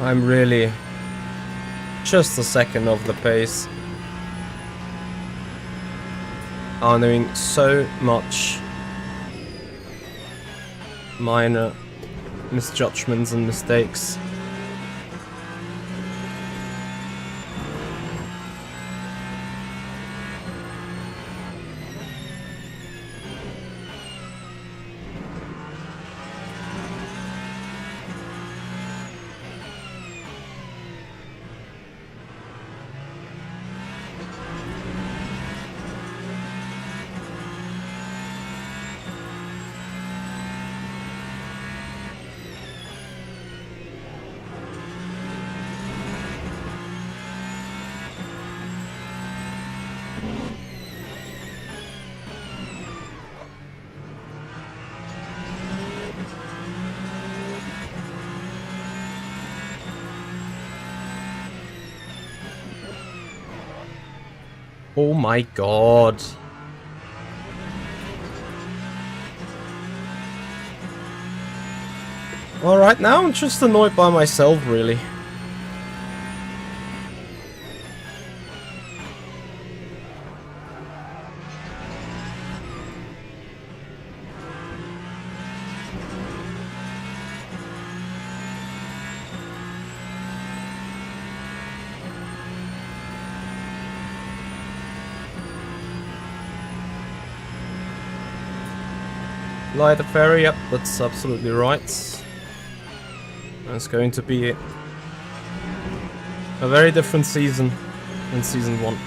I'm really just a second off the pace. I'm doing so much minor misjudgments and mistakes. Oh my god. Alright, now I'm just annoyed by myself, really. Light the ferry, yep, that's absolutely right. It's going to be a very different season than season 1.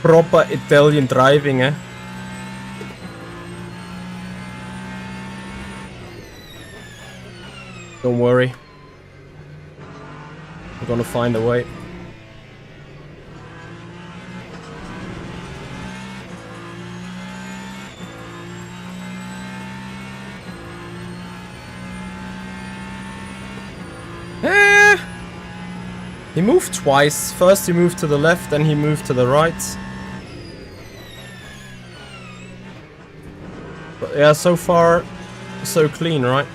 Proper Italian driving, eh? Don't worry. We're gonna find a way. He moved twice. First he moved to the left, then he moved to the right. But yeah, so far, so clean, right?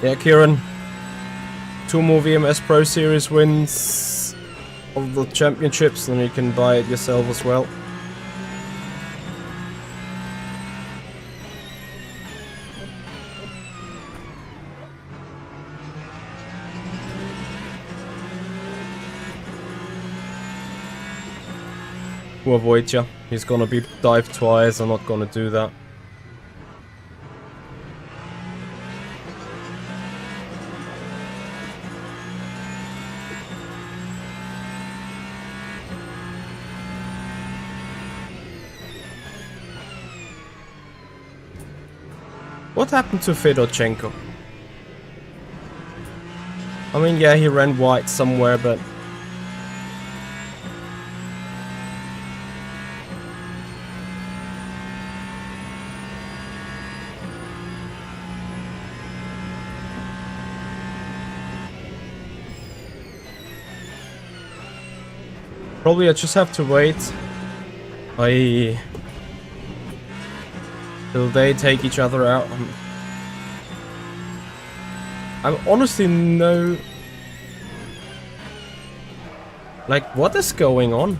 Yeah, Kieran. 2 more VMS Pro Series wins of the championships, and you can buy it yourself as well. We'll avoid ya. He's gonna be dive twice, I'm not gonna do that. What happened to Fedorchenko? I mean, yeah, he ran wide somewhere, but... Probably I just have to wait. Till they take each other out. I'm honestly no... Like, what is going on?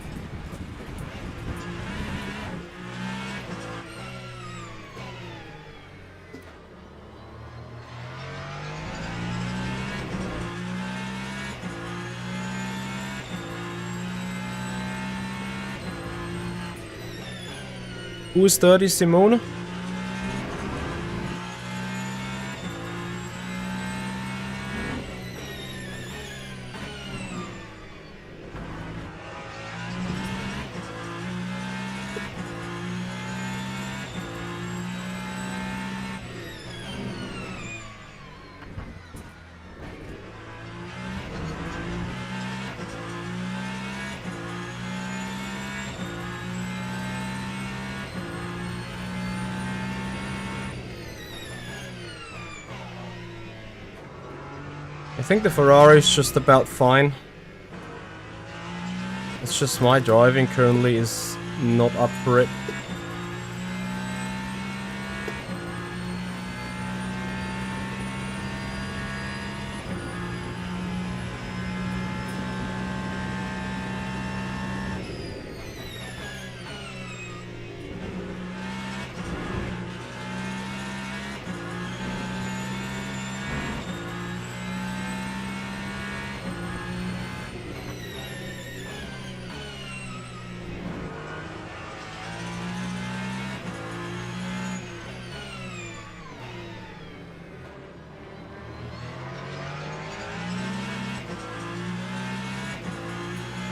Who is 30, Simone? I think the Ferrari is just about fine. It's it's just my driving currently is not up for it.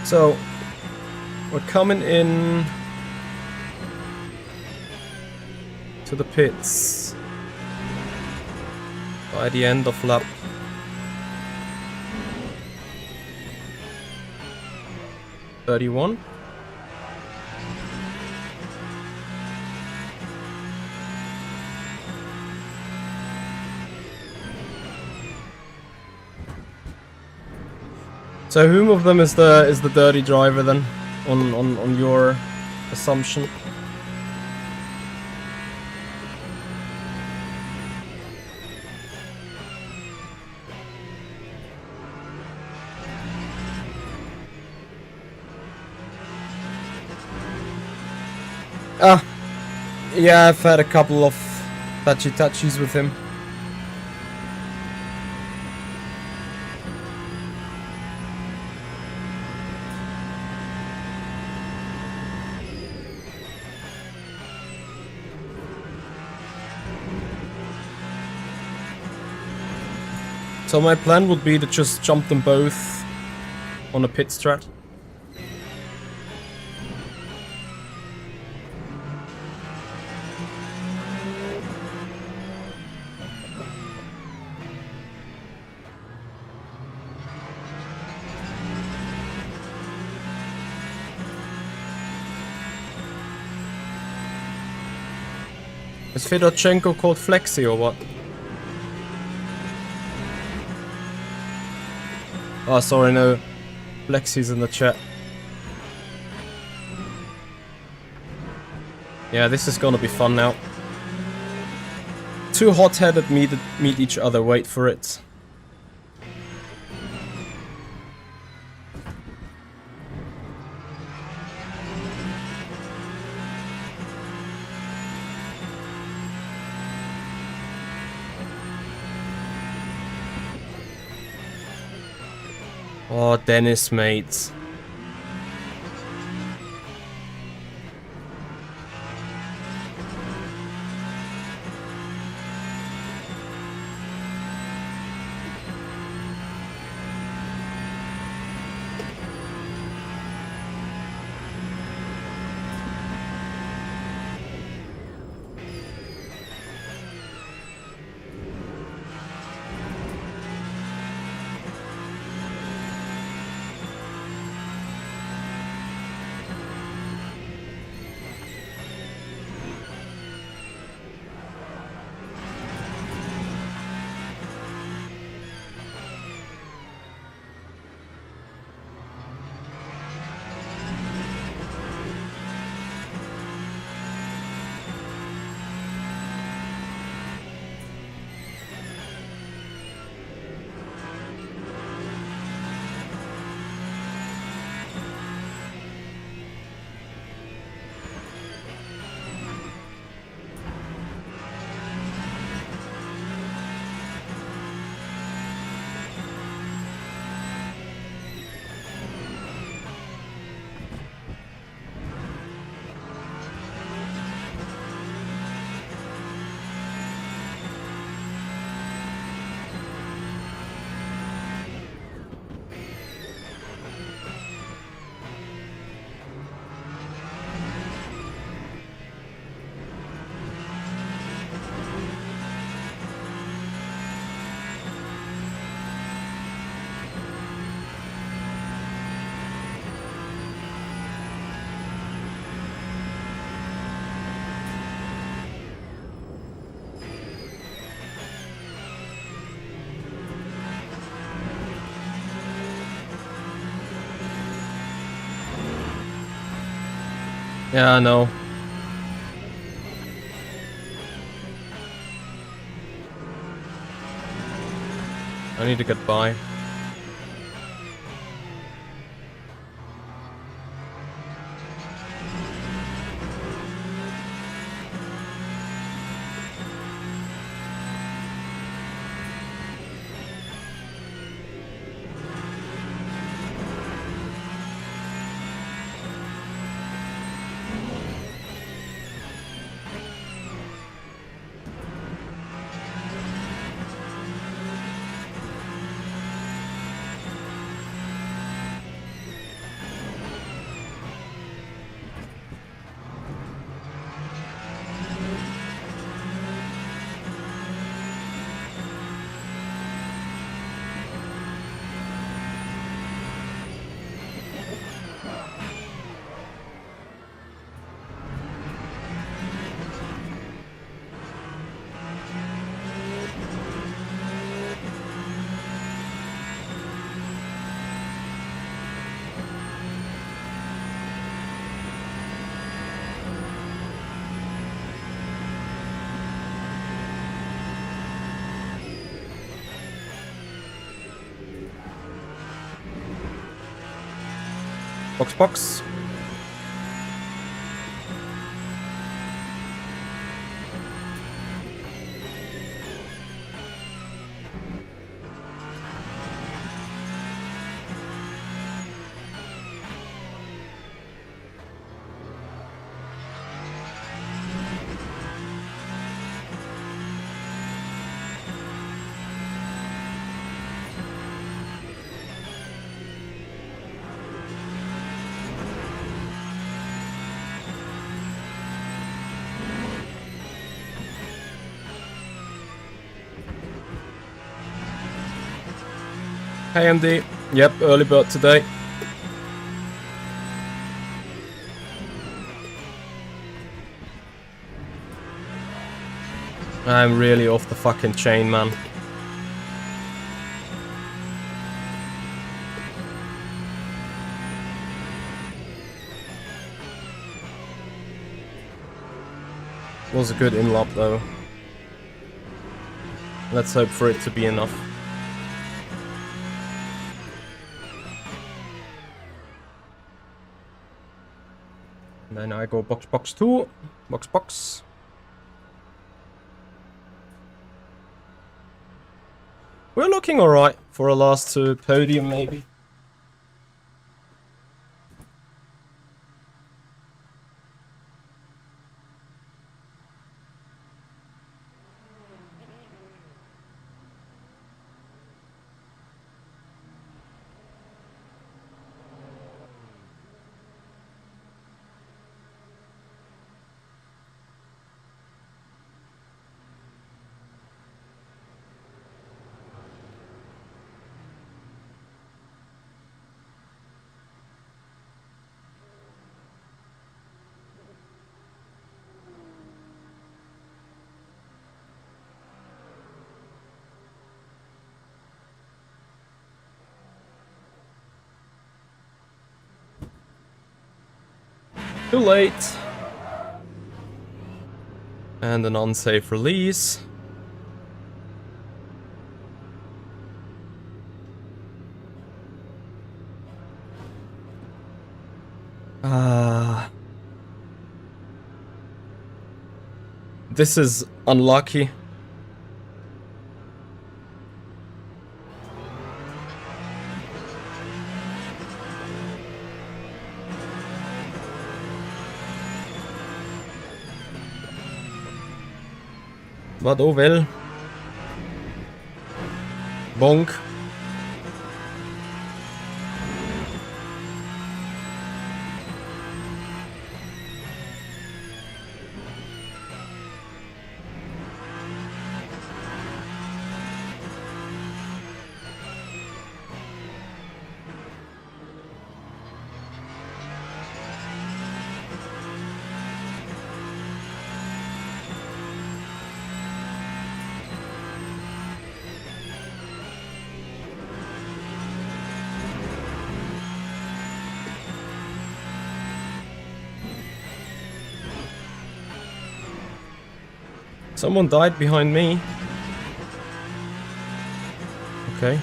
So, we're coming in to the pits by the end of lap 31. So whom of them is the dirty driver then, on your assumption? Ah, yeah, I've had a couple of touchy-touchies with him. So my plan would be to just jump them both on a pit strat. Is Fedorchenko called Flexi or what? Oh, sorry, no. Flexi's in the chat. Yeah, this is gonna be fun now. Two hot-headed meet each other, wait for it. Oh, Dennis, mate. Yeah, I know. I need to get by. Box, box. Hey MD. Yep, early bird today. I'm really off the fucking chain, man. Was a good in-lap though. Let's hope for it to be enough. Then I go box, box 2. Box, box. We're looking alright for a last podium, maybe. Too late. And an unsafe release. This is unlucky. But oh well. Bonk. Someone died behind me. Okay.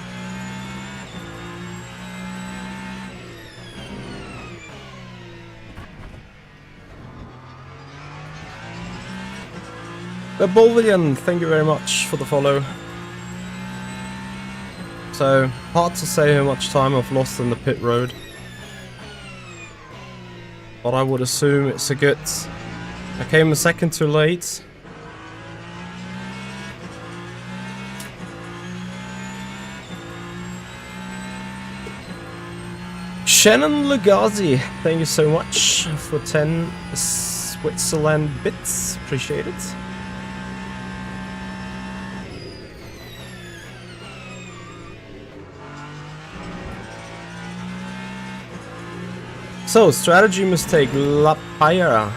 Bolivian, thank you very much for the follow. So, hard to say how much time I've lost in the pit road. But I would assume it's a good... I came a second too late. Shannon Lugazi, thank you so much for 10 Switzerland bits. Appreciate it. So, strategy mistake, La Payra.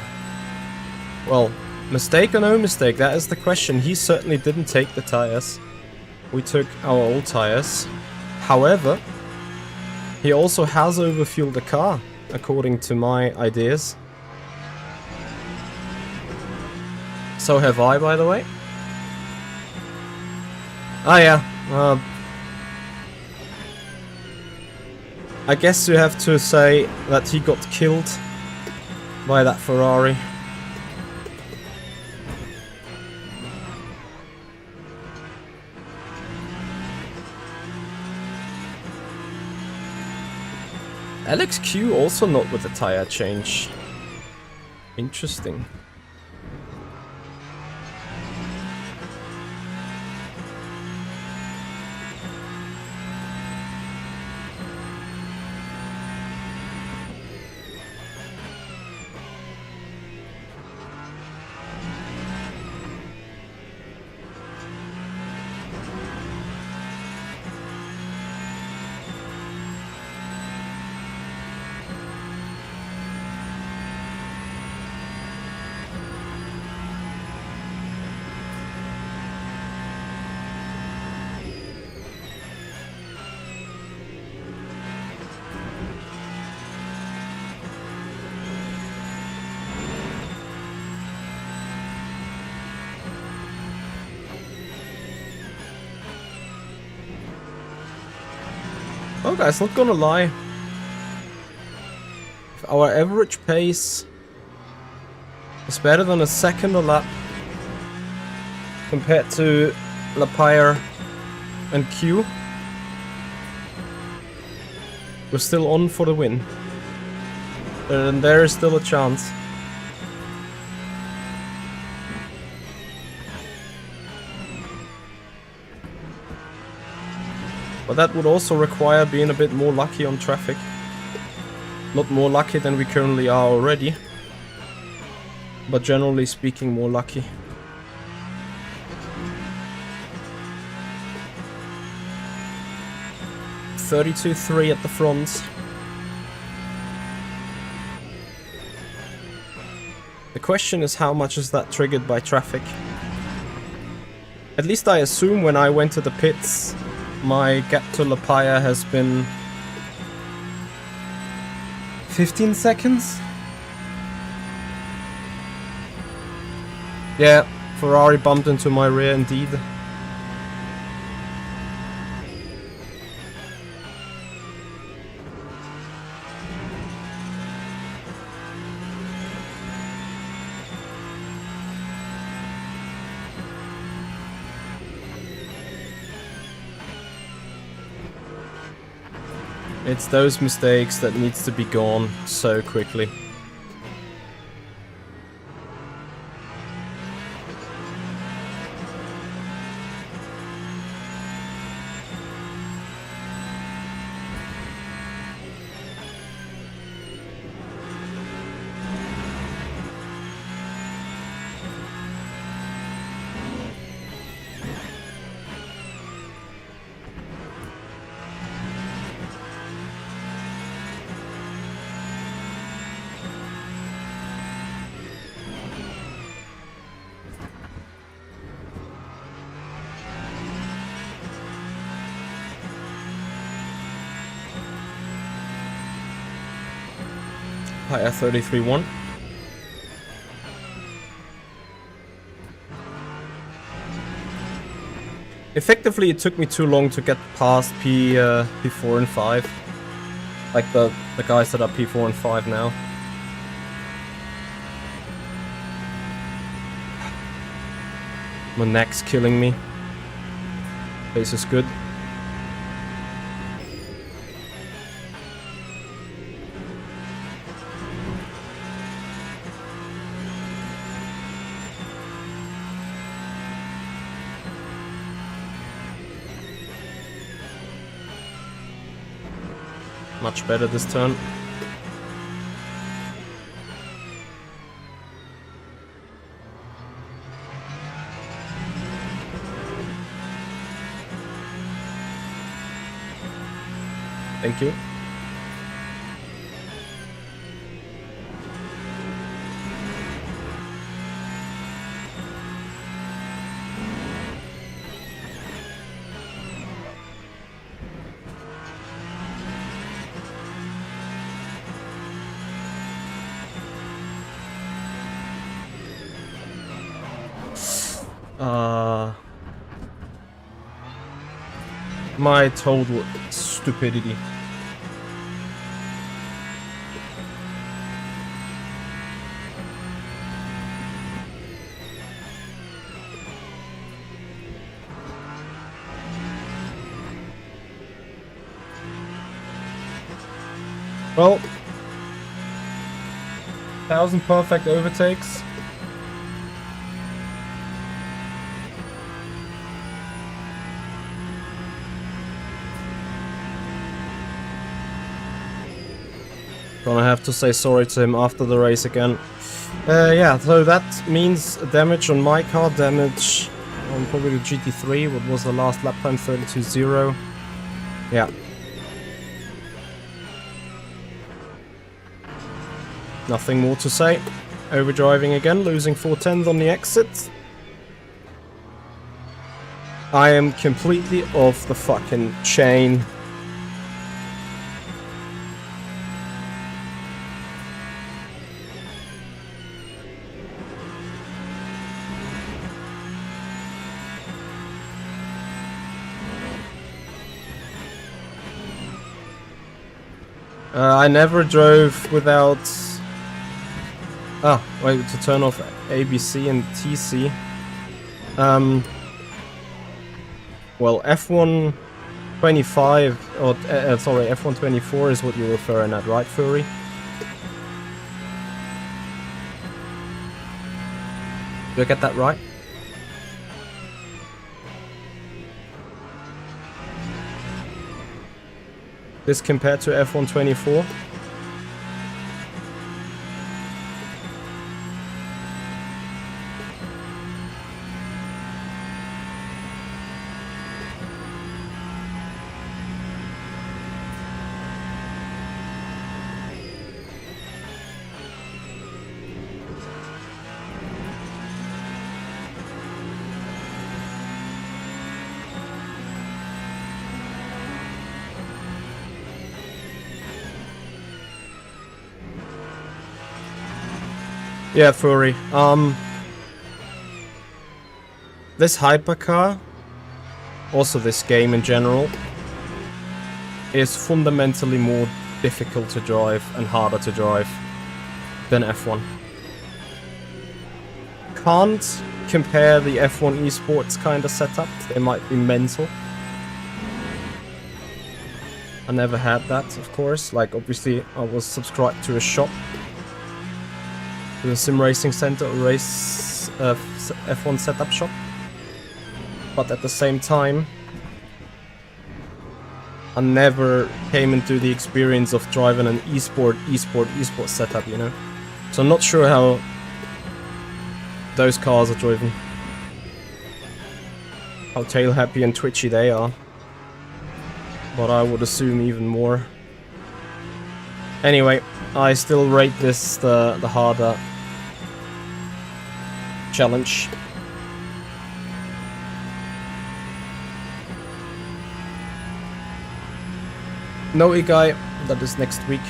Well, mistake or no mistake, that is the question. He certainly didn't take the tires. We took our old tires. However, he also has overfueled the car, according to my ideas. So have I, by the way. Ah yeah, I guess you have to say that he got killed by that Ferrari. Alex Q also not with the tire change. Interesting. Oh guys, not gonna lie. If our average pace is better than a second a lap compared to Lapire and Q, we're still on for the win. And there is still a chance. But that would also require being a bit more lucky on traffic. Not more lucky than we currently are already, but generally speaking more lucky. .32.3 at the front. The question is, how much is that triggered by traffic? At least I assume when I went to the pits, my gap to Lapaya has been 15 seconds? Yeah, Ferrari bumped into my rear indeed. It's those mistakes that needs to be gone so quickly. Hi, 33.1. Effectively, it took me too long to get past P4 and 5. Like the guys that are P4 and 5 now. My neck's killing me. Pace is good. Much better this turn. Thank you. My total stupidity. Well, 1,000 perfect overtakes. Gonna have to say sorry to him after the race again. Yeah, so that means damage on my car, damage on probably the GT3. What was the last lap time? 32.0. Yeah. Nothing more to say. Overdriving again, losing 4/10 on the exit. I am completely off the fucking chain. I never drove without... Ah, wait, to turn off ABC and TC. Well, F1 25, or sorry, F1 24 is what you're referring at, right, Furry? Did I get that right? This compared to F1 24? Yeah, Furry. This hypercar, also this game in general, is fundamentally more difficult to drive and harder to drive than F1. Can't compare the F1 esports kind of setup. They might be mental. I never had that, of course. Like, obviously, I was subscribed to a shop. The Simracing Center race F1 setup shop, but at the same time I never came into the experience of driving an esport setup, you know. So I'm not sure how those cars are driven, how tail happy and twitchy they are, but I would assume even more. Anyway, I still rate this the harder challenge. No Igai, that is next week.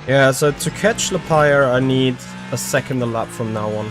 Yeah, so to catch Lapire, I need a second a lap from now on.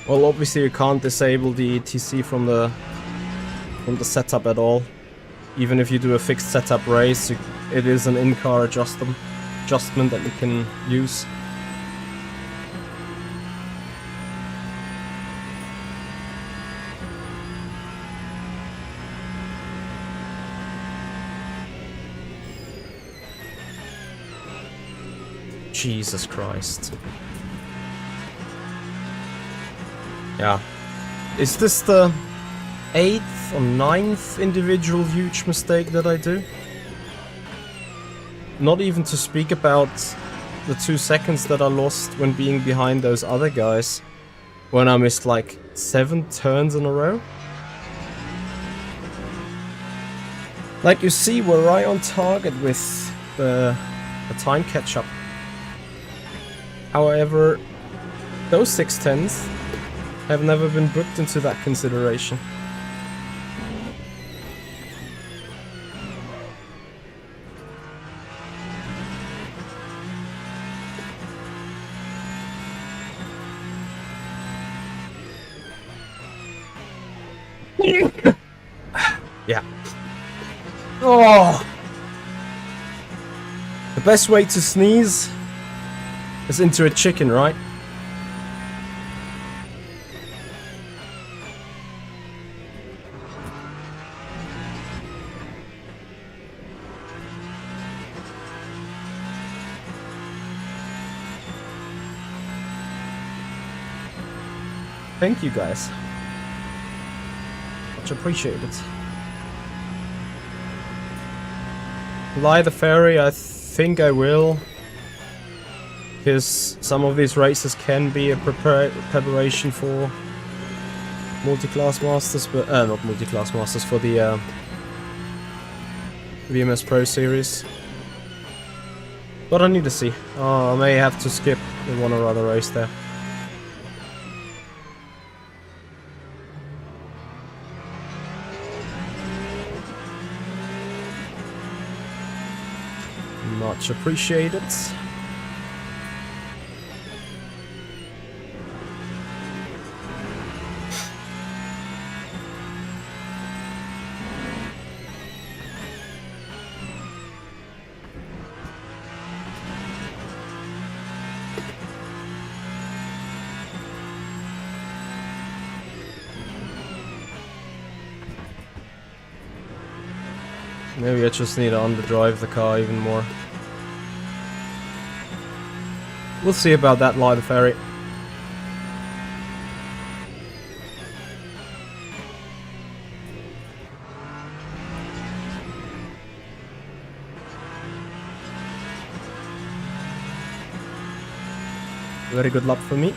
Well, obviously you can't disable the ETC from the setup at all. Even if you do a fixed setup race, it is an in-car adjustment that you can use. Jesus Christ. Yeah. Is this the 8th or 9th individual huge mistake that I do? Not even to speak about the 2 seconds that I lost when being behind those other guys. When I missed like 7 turns in a row. Like you see, we're right on target with the time catch-up. However, those 6/10s have never been booked into that consideration. Yeah. Oh! The best way to sneeze is into a chicken, right? Thank you guys. Much appreciated. Fly the ferry, I think I will. Because some of these races can be a preparation for Multiclass Masters, but not Multiclass Masters, for the VMS Pro Series. But I need to see. I may have to skip the one or other race there. Much appreciated. Maybe I just need to underdrive the car even more. We'll see about that, Light Ferry. Very good luck for me.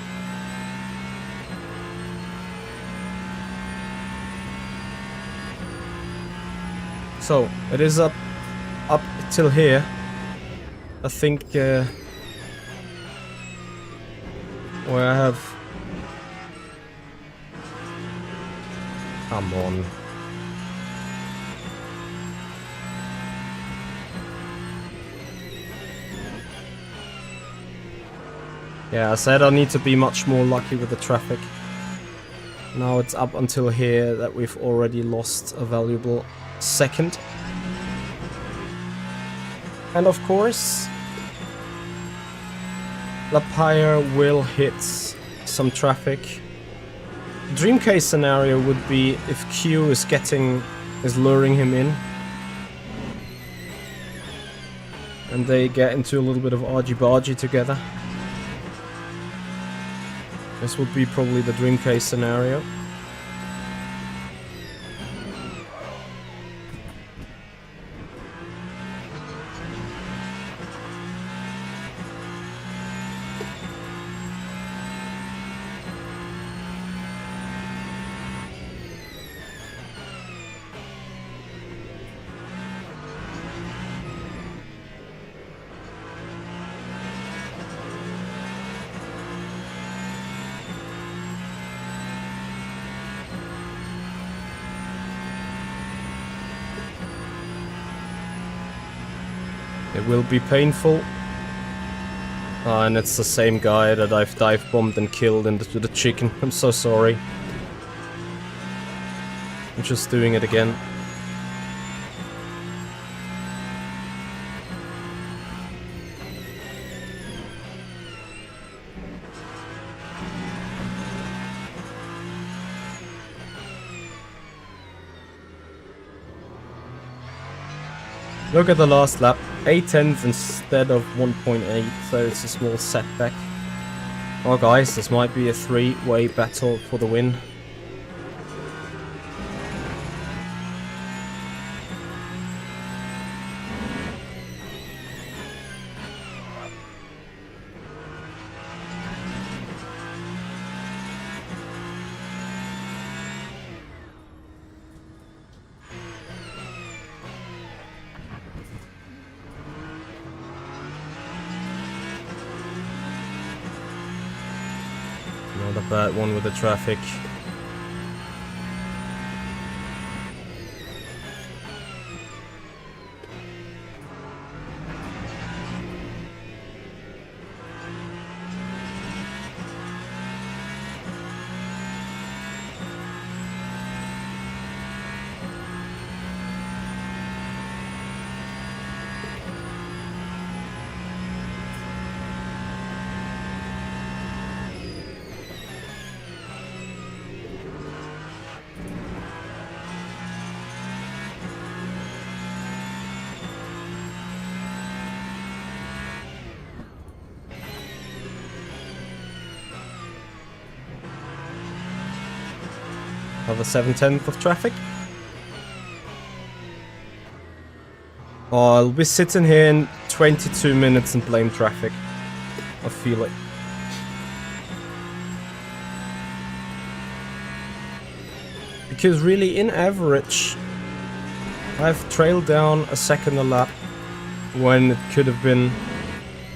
So, it is up till here. I think where I have... Come on. Yeah, I said I need to be much more lucky with the traffic. Now it's up until here that we've already lost a valuable second. And of course, Lapire will hit some traffic. Dream case scenario would be if Q is luring him in. And they get into a little bit of argy-bargy together. This would be probably the dream case scenario. It will be painful. And it's the same guy that I've dive bombed and killed into the chicken. I'm so sorry. I'm just doing it again. Look at the last lap. 8/10 instead of 1.8, so it's a small setback. Oh guys, this might be a three-way battle for the win. Not a bad one with the traffic. Another 7/10 of traffic. Oh, I'll be sitting here in 22 minutes and blame traffic. I feel it. Because really, in average, I've trailed down a second a lap when it could have been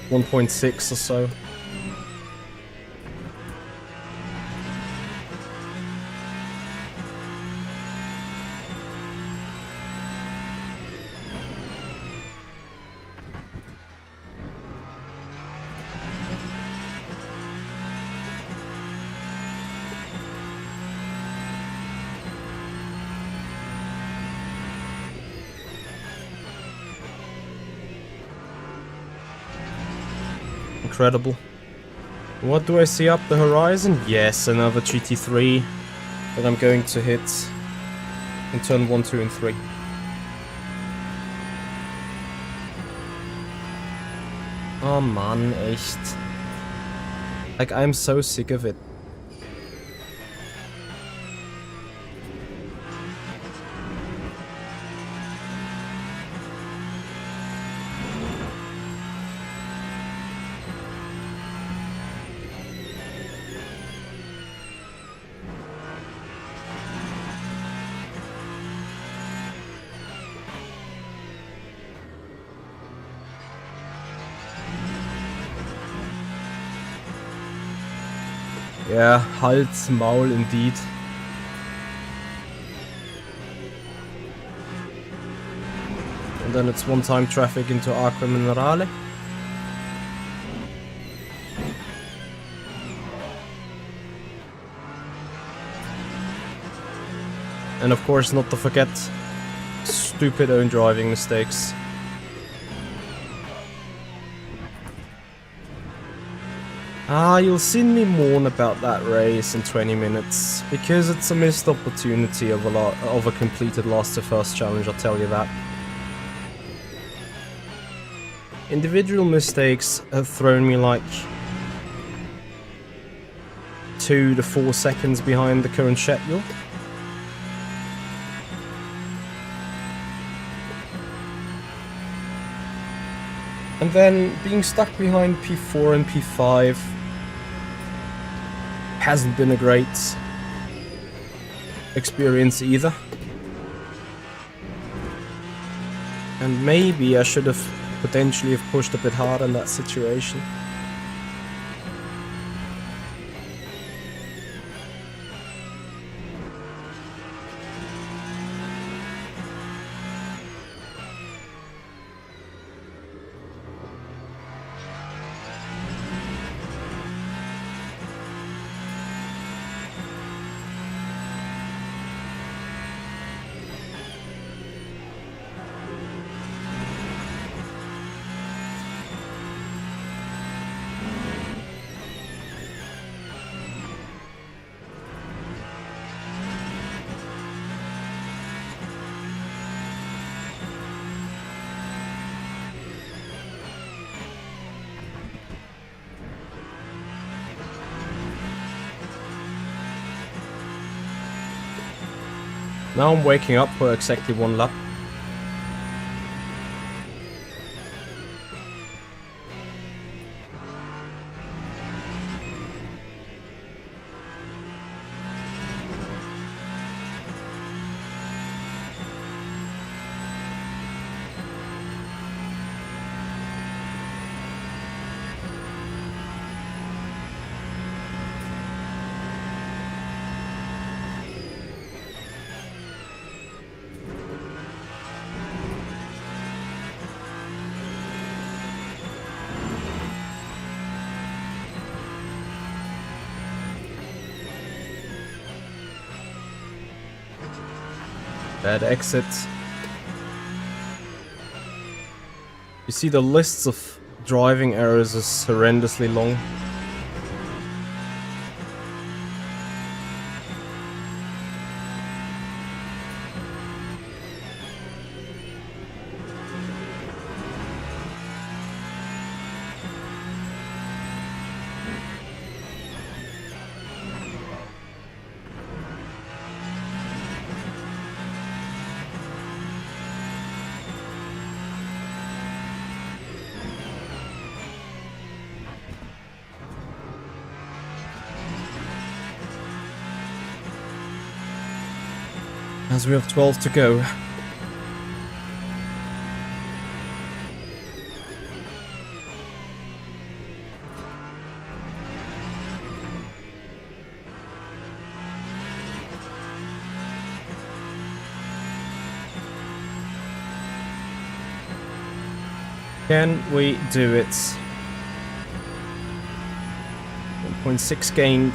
1.6 or so. Incredible. What do I see up the horizon? Yes, another GT3 that I'm going to hit in turn 1, 2 and 3. Oh Mann, echt. Like, I'm so sick of it. Yeah, Hals, Maul indeed. And then it's one-time traffic into Aqua Minerale. And of course, not to forget, stupid own driving mistakes. You'll see me mourn about that race in 20 minutes, because it's a missed opportunity of a completed last to first challenge, I'll tell you that. Individual mistakes have thrown me like 2 to 4 seconds behind the current schedule. And then being stuck behind P4 and P5 hasn't been a great experience either. And maybe I should have potentially have pushed a bit harder in that situation. Now I'm waking up for exactly 1 lap. Bad exit. You see the lists of driving errors is horrendously long. As we have 12 to go. Can we do it? 1.6 gained.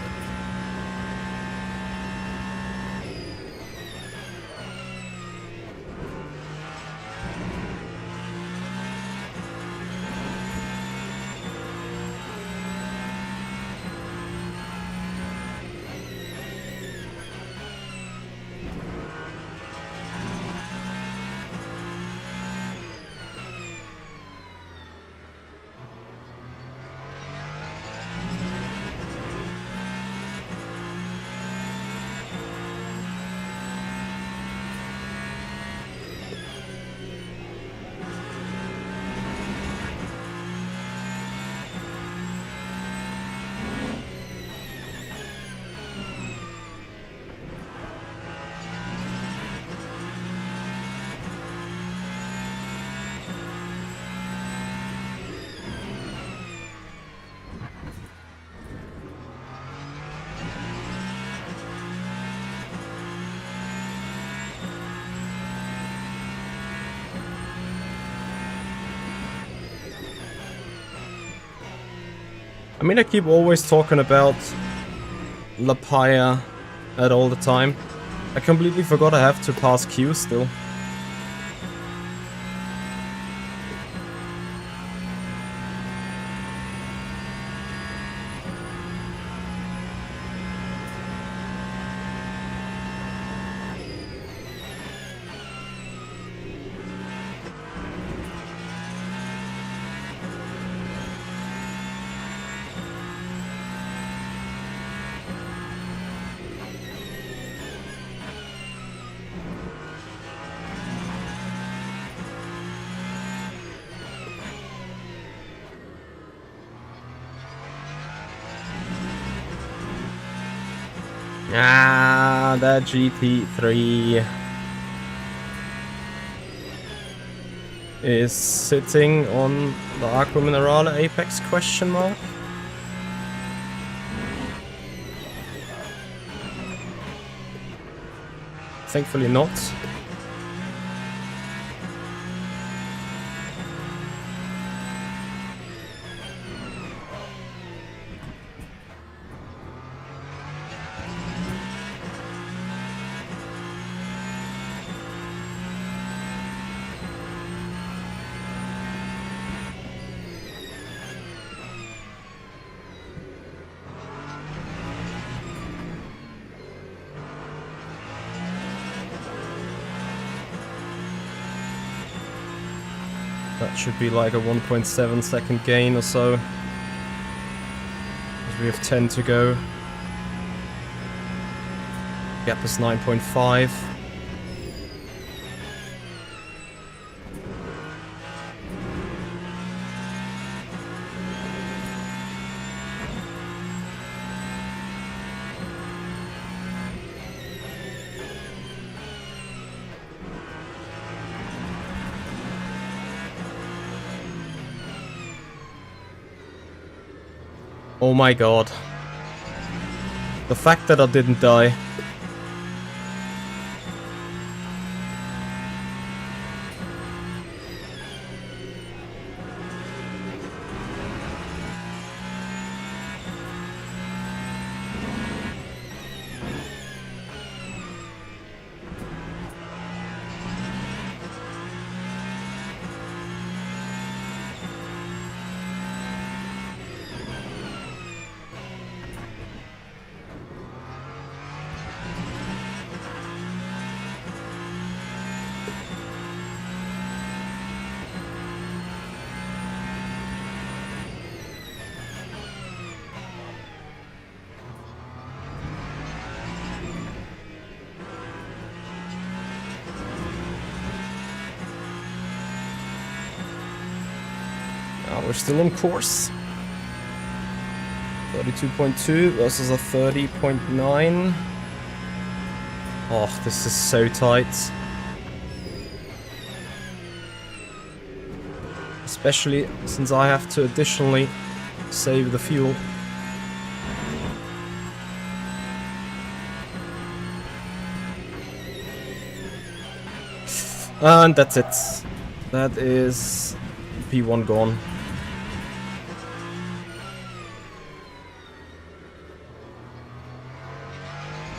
I mean, I keep always talking about La Paya at all the time. I completely forgot I have to pass Q still. Ah, that GT3 is sitting on the Aqua Minerale Apex question mark. Thankfully not. That should be like a 1.7 second gain or so. As we have 10 to go. Gap is 9.5. Oh my god. The fact that I didn't die. We're still on course. 32.2 versus a 30.9. Oh, this is so tight. Especially since I have to additionally save the fuel. And that's it. That is P1 gone.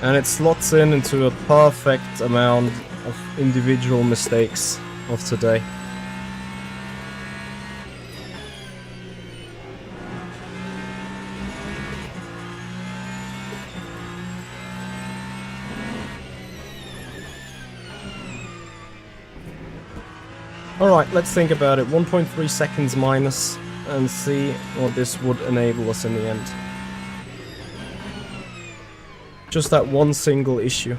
And it slots into a perfect amount of individual mistakes of today. Alright, let's think about it. 1.3 seconds minus and see what this would enable us in the end. Just that one single issue.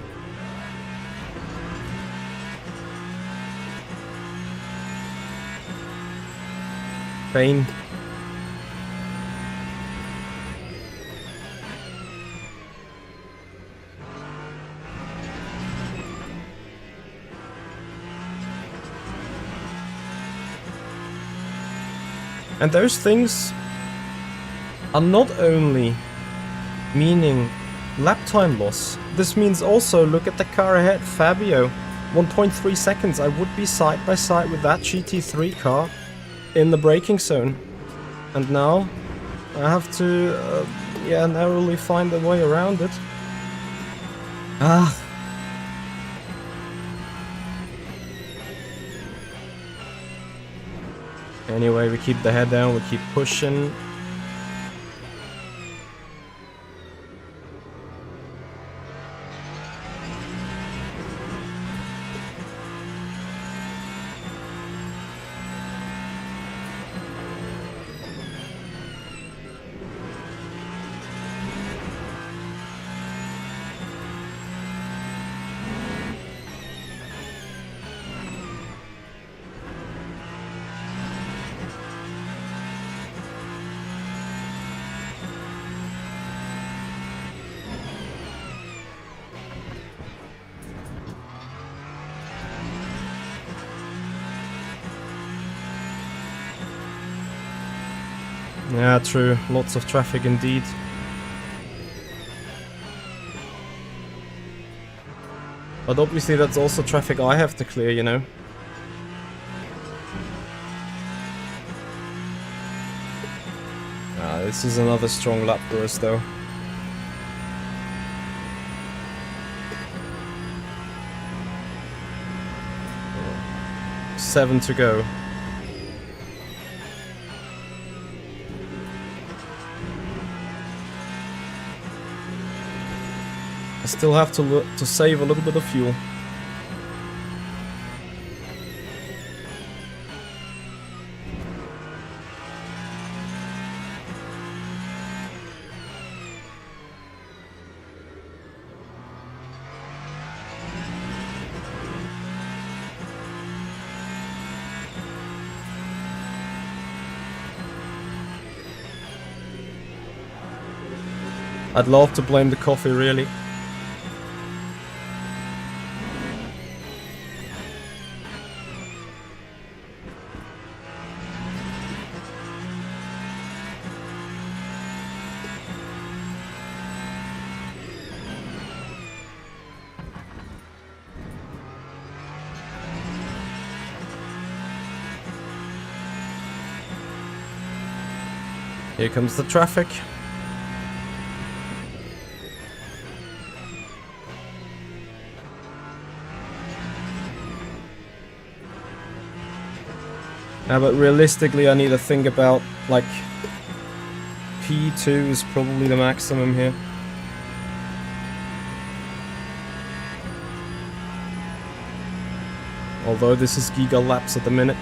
Pain. And those things are not only meaning lap time loss. This means also, look at the car ahead, Fabio. 1.3 seconds. I would be side by side with that GT3 car in the braking zone. And now I have to, narrowly find a way around it. Anyway, we keep the head down, we keep pushing. Yeah, true. Lots of traffic indeed. But obviously that's also traffic I have to clear, you know. This is another strong lap for us though. Seven to go. I still have to save a little bit of fuel. I'd love to blame the coffee, really. Here comes the traffic. Now, but realistically, I need to think about, like, P2 is probably the maximum here. Although this is giga laps at the minute.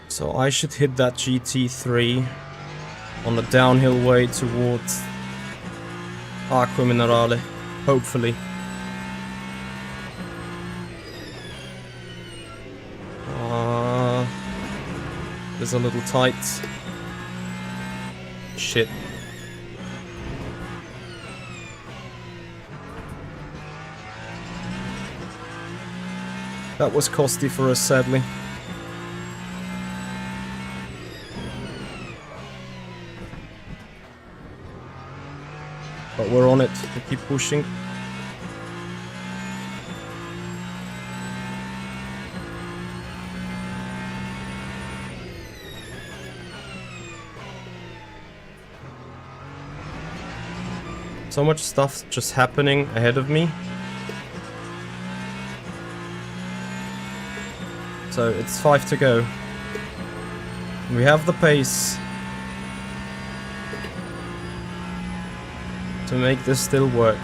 So I should hit that GT3 on the downhill way towards Acqua Minerale, hopefully. There's a little tight. Shit. That was costly for us, sadly. But we're on it. We keep pushing. So much stuff just happening ahead of me. So it's 5 to go. We have the pace to make this still work.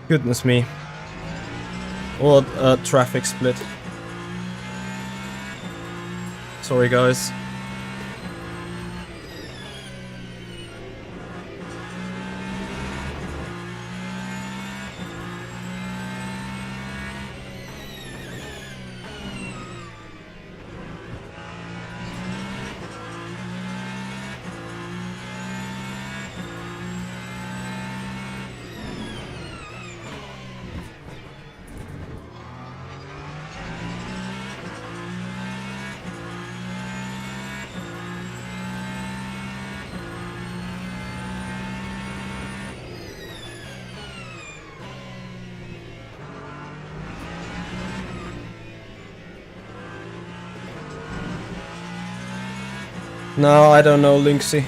Goodness me. Or a traffic split. Sorry, guys. No, I don't know, Linksy.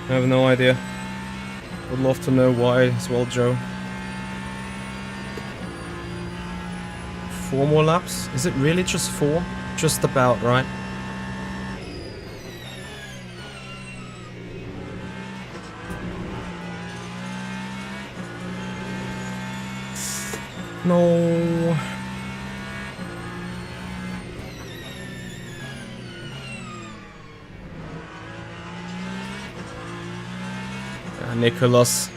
I have no idea. Would love to know why as well, Joe. 4 more laps? Is it really just 4? Just about, right? No. Nicholas,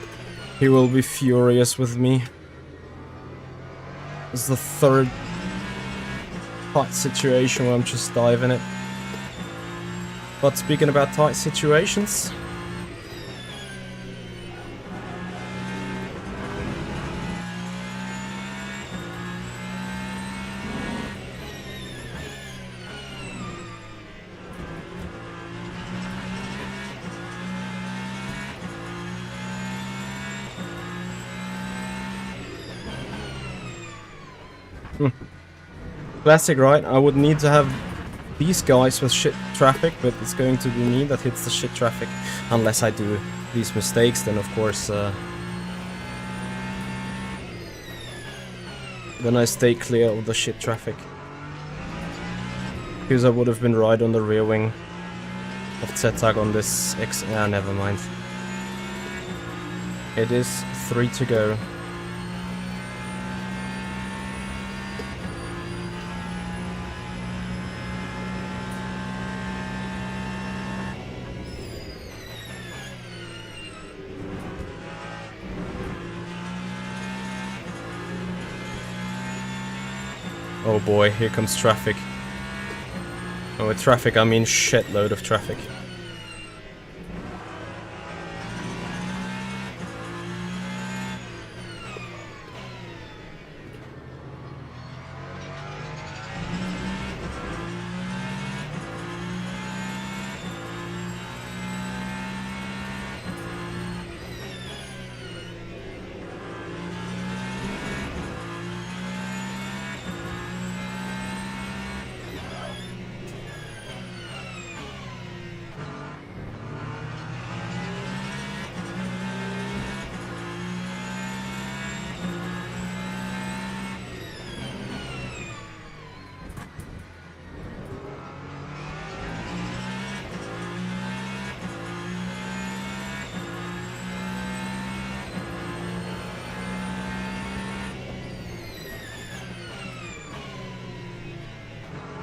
he will be furious with me. It's the 3rd tight situation where I'm just diving it. But speaking about tight situations, classic, right? I would need to have these guys with shit traffic, but it's going to be me that hits the shit traffic. Unless I do these mistakes, then of course then I stay clear of the shit traffic. Because I would have been right on the rear wing of Zetag on this X. Ah, never mind. It is 3 to go. Oh boy, here comes traffic. Oh, with traffic I mean shitload of traffic.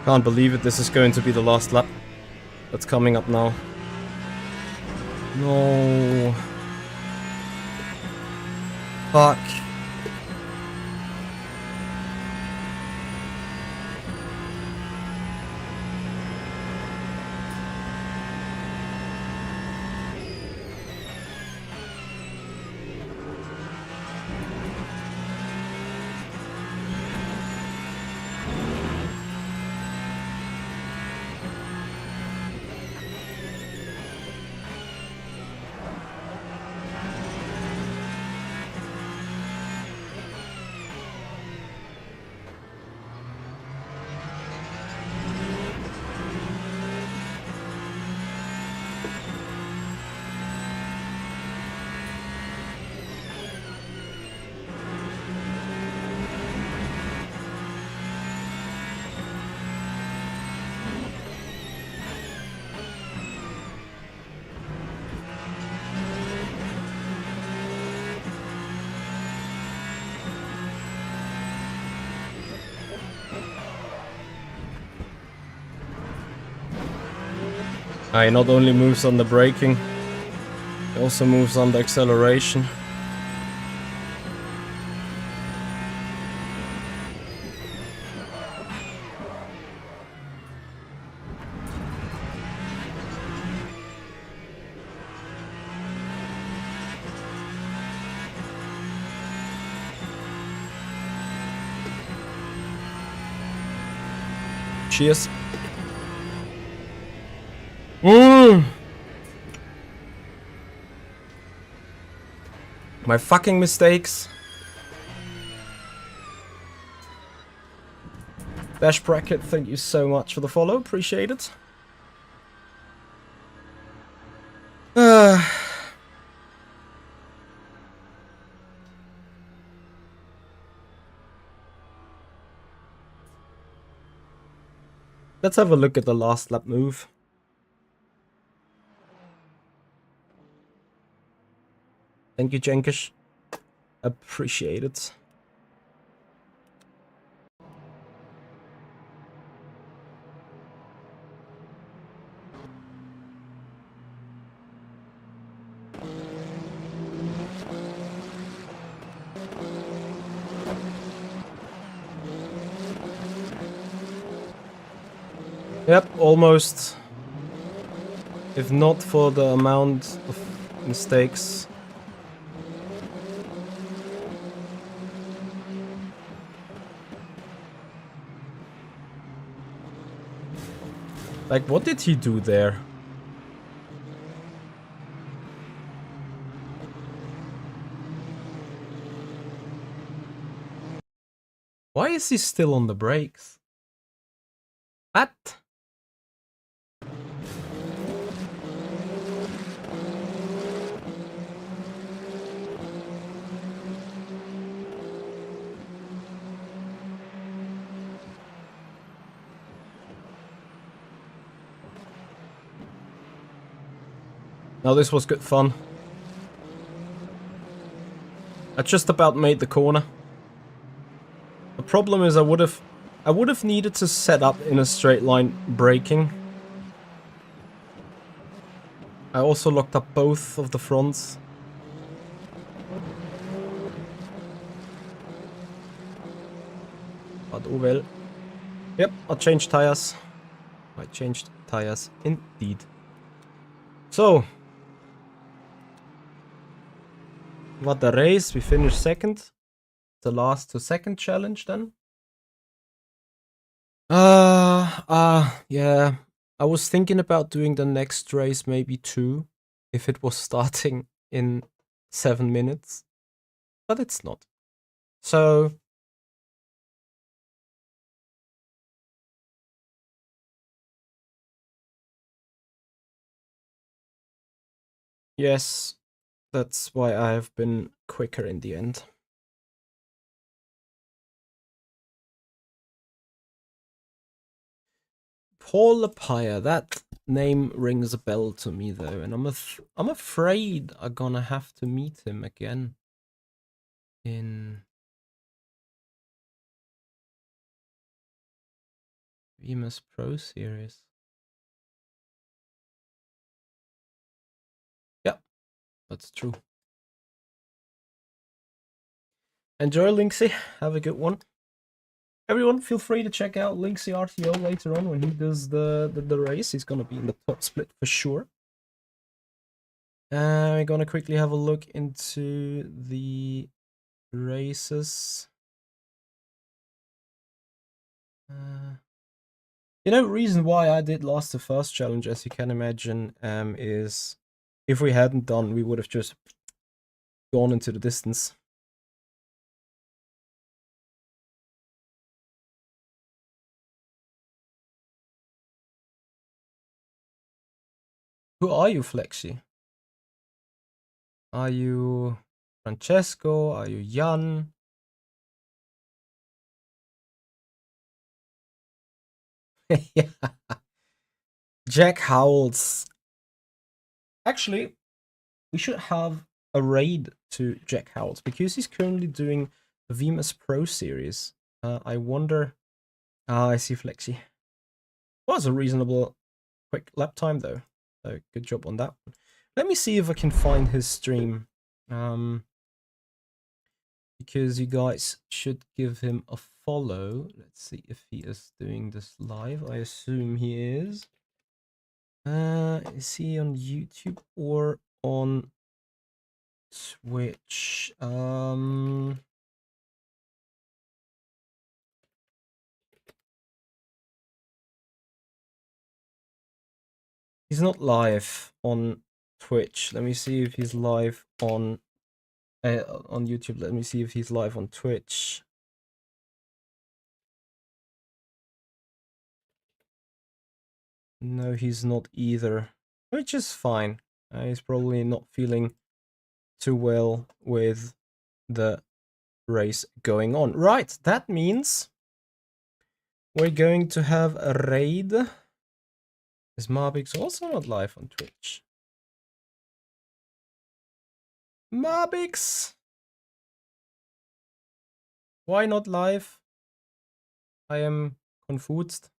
Can't believe it, this is going to be the last lap that's coming up now. No. Fuck. He not only moves on the braking, he also moves on the acceleration. Cheers. My fucking mistakes. Dash Bracket, thank you so much for the follow, appreciate it. Let's have a look at the last lap move. Thank you, Jenkish. Appreciate it. Yep, almost. If not for the amount of mistakes. Like, what did he do there? Why is he still on the brakes? What? Now this was good fun. I just about made the corner. The problem is I would have needed to set up in a straight line braking. I also locked up both of the fronts. But oh well. Yep, I changed tires. I changed tires indeed. So, what the race? We finished second. The last to second challenge then. Yeah. I was thinking about doing the next race maybe 2, if it was starting in 7 minutes, but it's not. So yes, that's why I have been quicker in the end. Paul Lapire, that name rings a bell to me though, and I'm afraid I'm gonna have to meet him again in VMS Pro Series. Yeah, that's true. Enjoy, Linksy. Have a good one. Everyone, feel free to check out Linksy RTO later on when he does the race. He's gonna be in the top split for sure. We're gonna quickly have a look into the races. You know, reason why I did last the first challenge, as you can imagine, is if we hadn't done, we would have just gone into the distance. Who are you, Flexi? Are you Francesco? Are you Jan? Yeah. Jack Howells. Actually, we should have a raid to Jack Howells because he's currently doing the VMS Pro Series. I wonder. Ah, I see Flexi. Was a reasonable quick lap time though. So good job on that one. Let me see if I can find his stream. Because you guys should give him a follow. Let's see if he is doing this live. I assume he is. Is he on YouTube or on Twitch? He's not live on Twitch. Let me see if he's live on YouTube. Let me see if he's live on Twitch. No, he's not either, which is fine. He's probably not feeling too well with the race going on. Right, that means we're going to have a raid. Is Marbix also not live on Twitch? Marbix! Why not live? I am confused.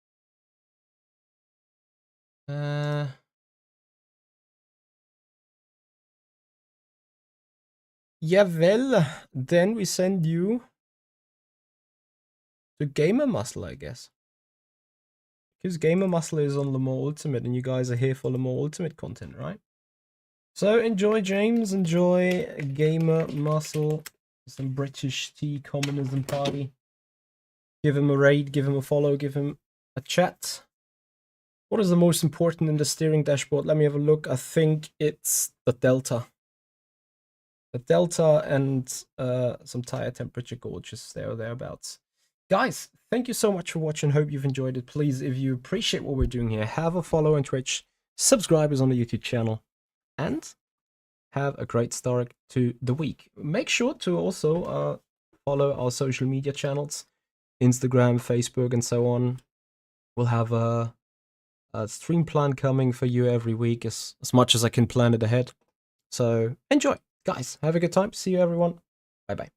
Yeah, well, then we send you to Gamer Muscle, I guess. Because Gamer Muscle is on Le Mans Ultimate and you guys are here for Le Mans Ultimate content, right? So enjoy, James. Enjoy Gamer Muscle. Some British tea communism party. Give him a raid, give him a follow, give him a chat. What is the most important in the steering dashboard? Let me have a look. I think it's the delta. The delta and some tire temperature gauges there or thereabouts. Guys, thank you so much for watching. Hope you've enjoyed it. Please, if you appreciate what we're doing here, have a follow on Twitch, subscribers on the YouTube channel, and have a great start to the week. Make sure to also follow our social media channels, Instagram, Facebook, and so on. We'll have a stream plan coming for you every week as much as I can plan it ahead. So enjoy. Guys, have a good time. See you, everyone. Bye-bye.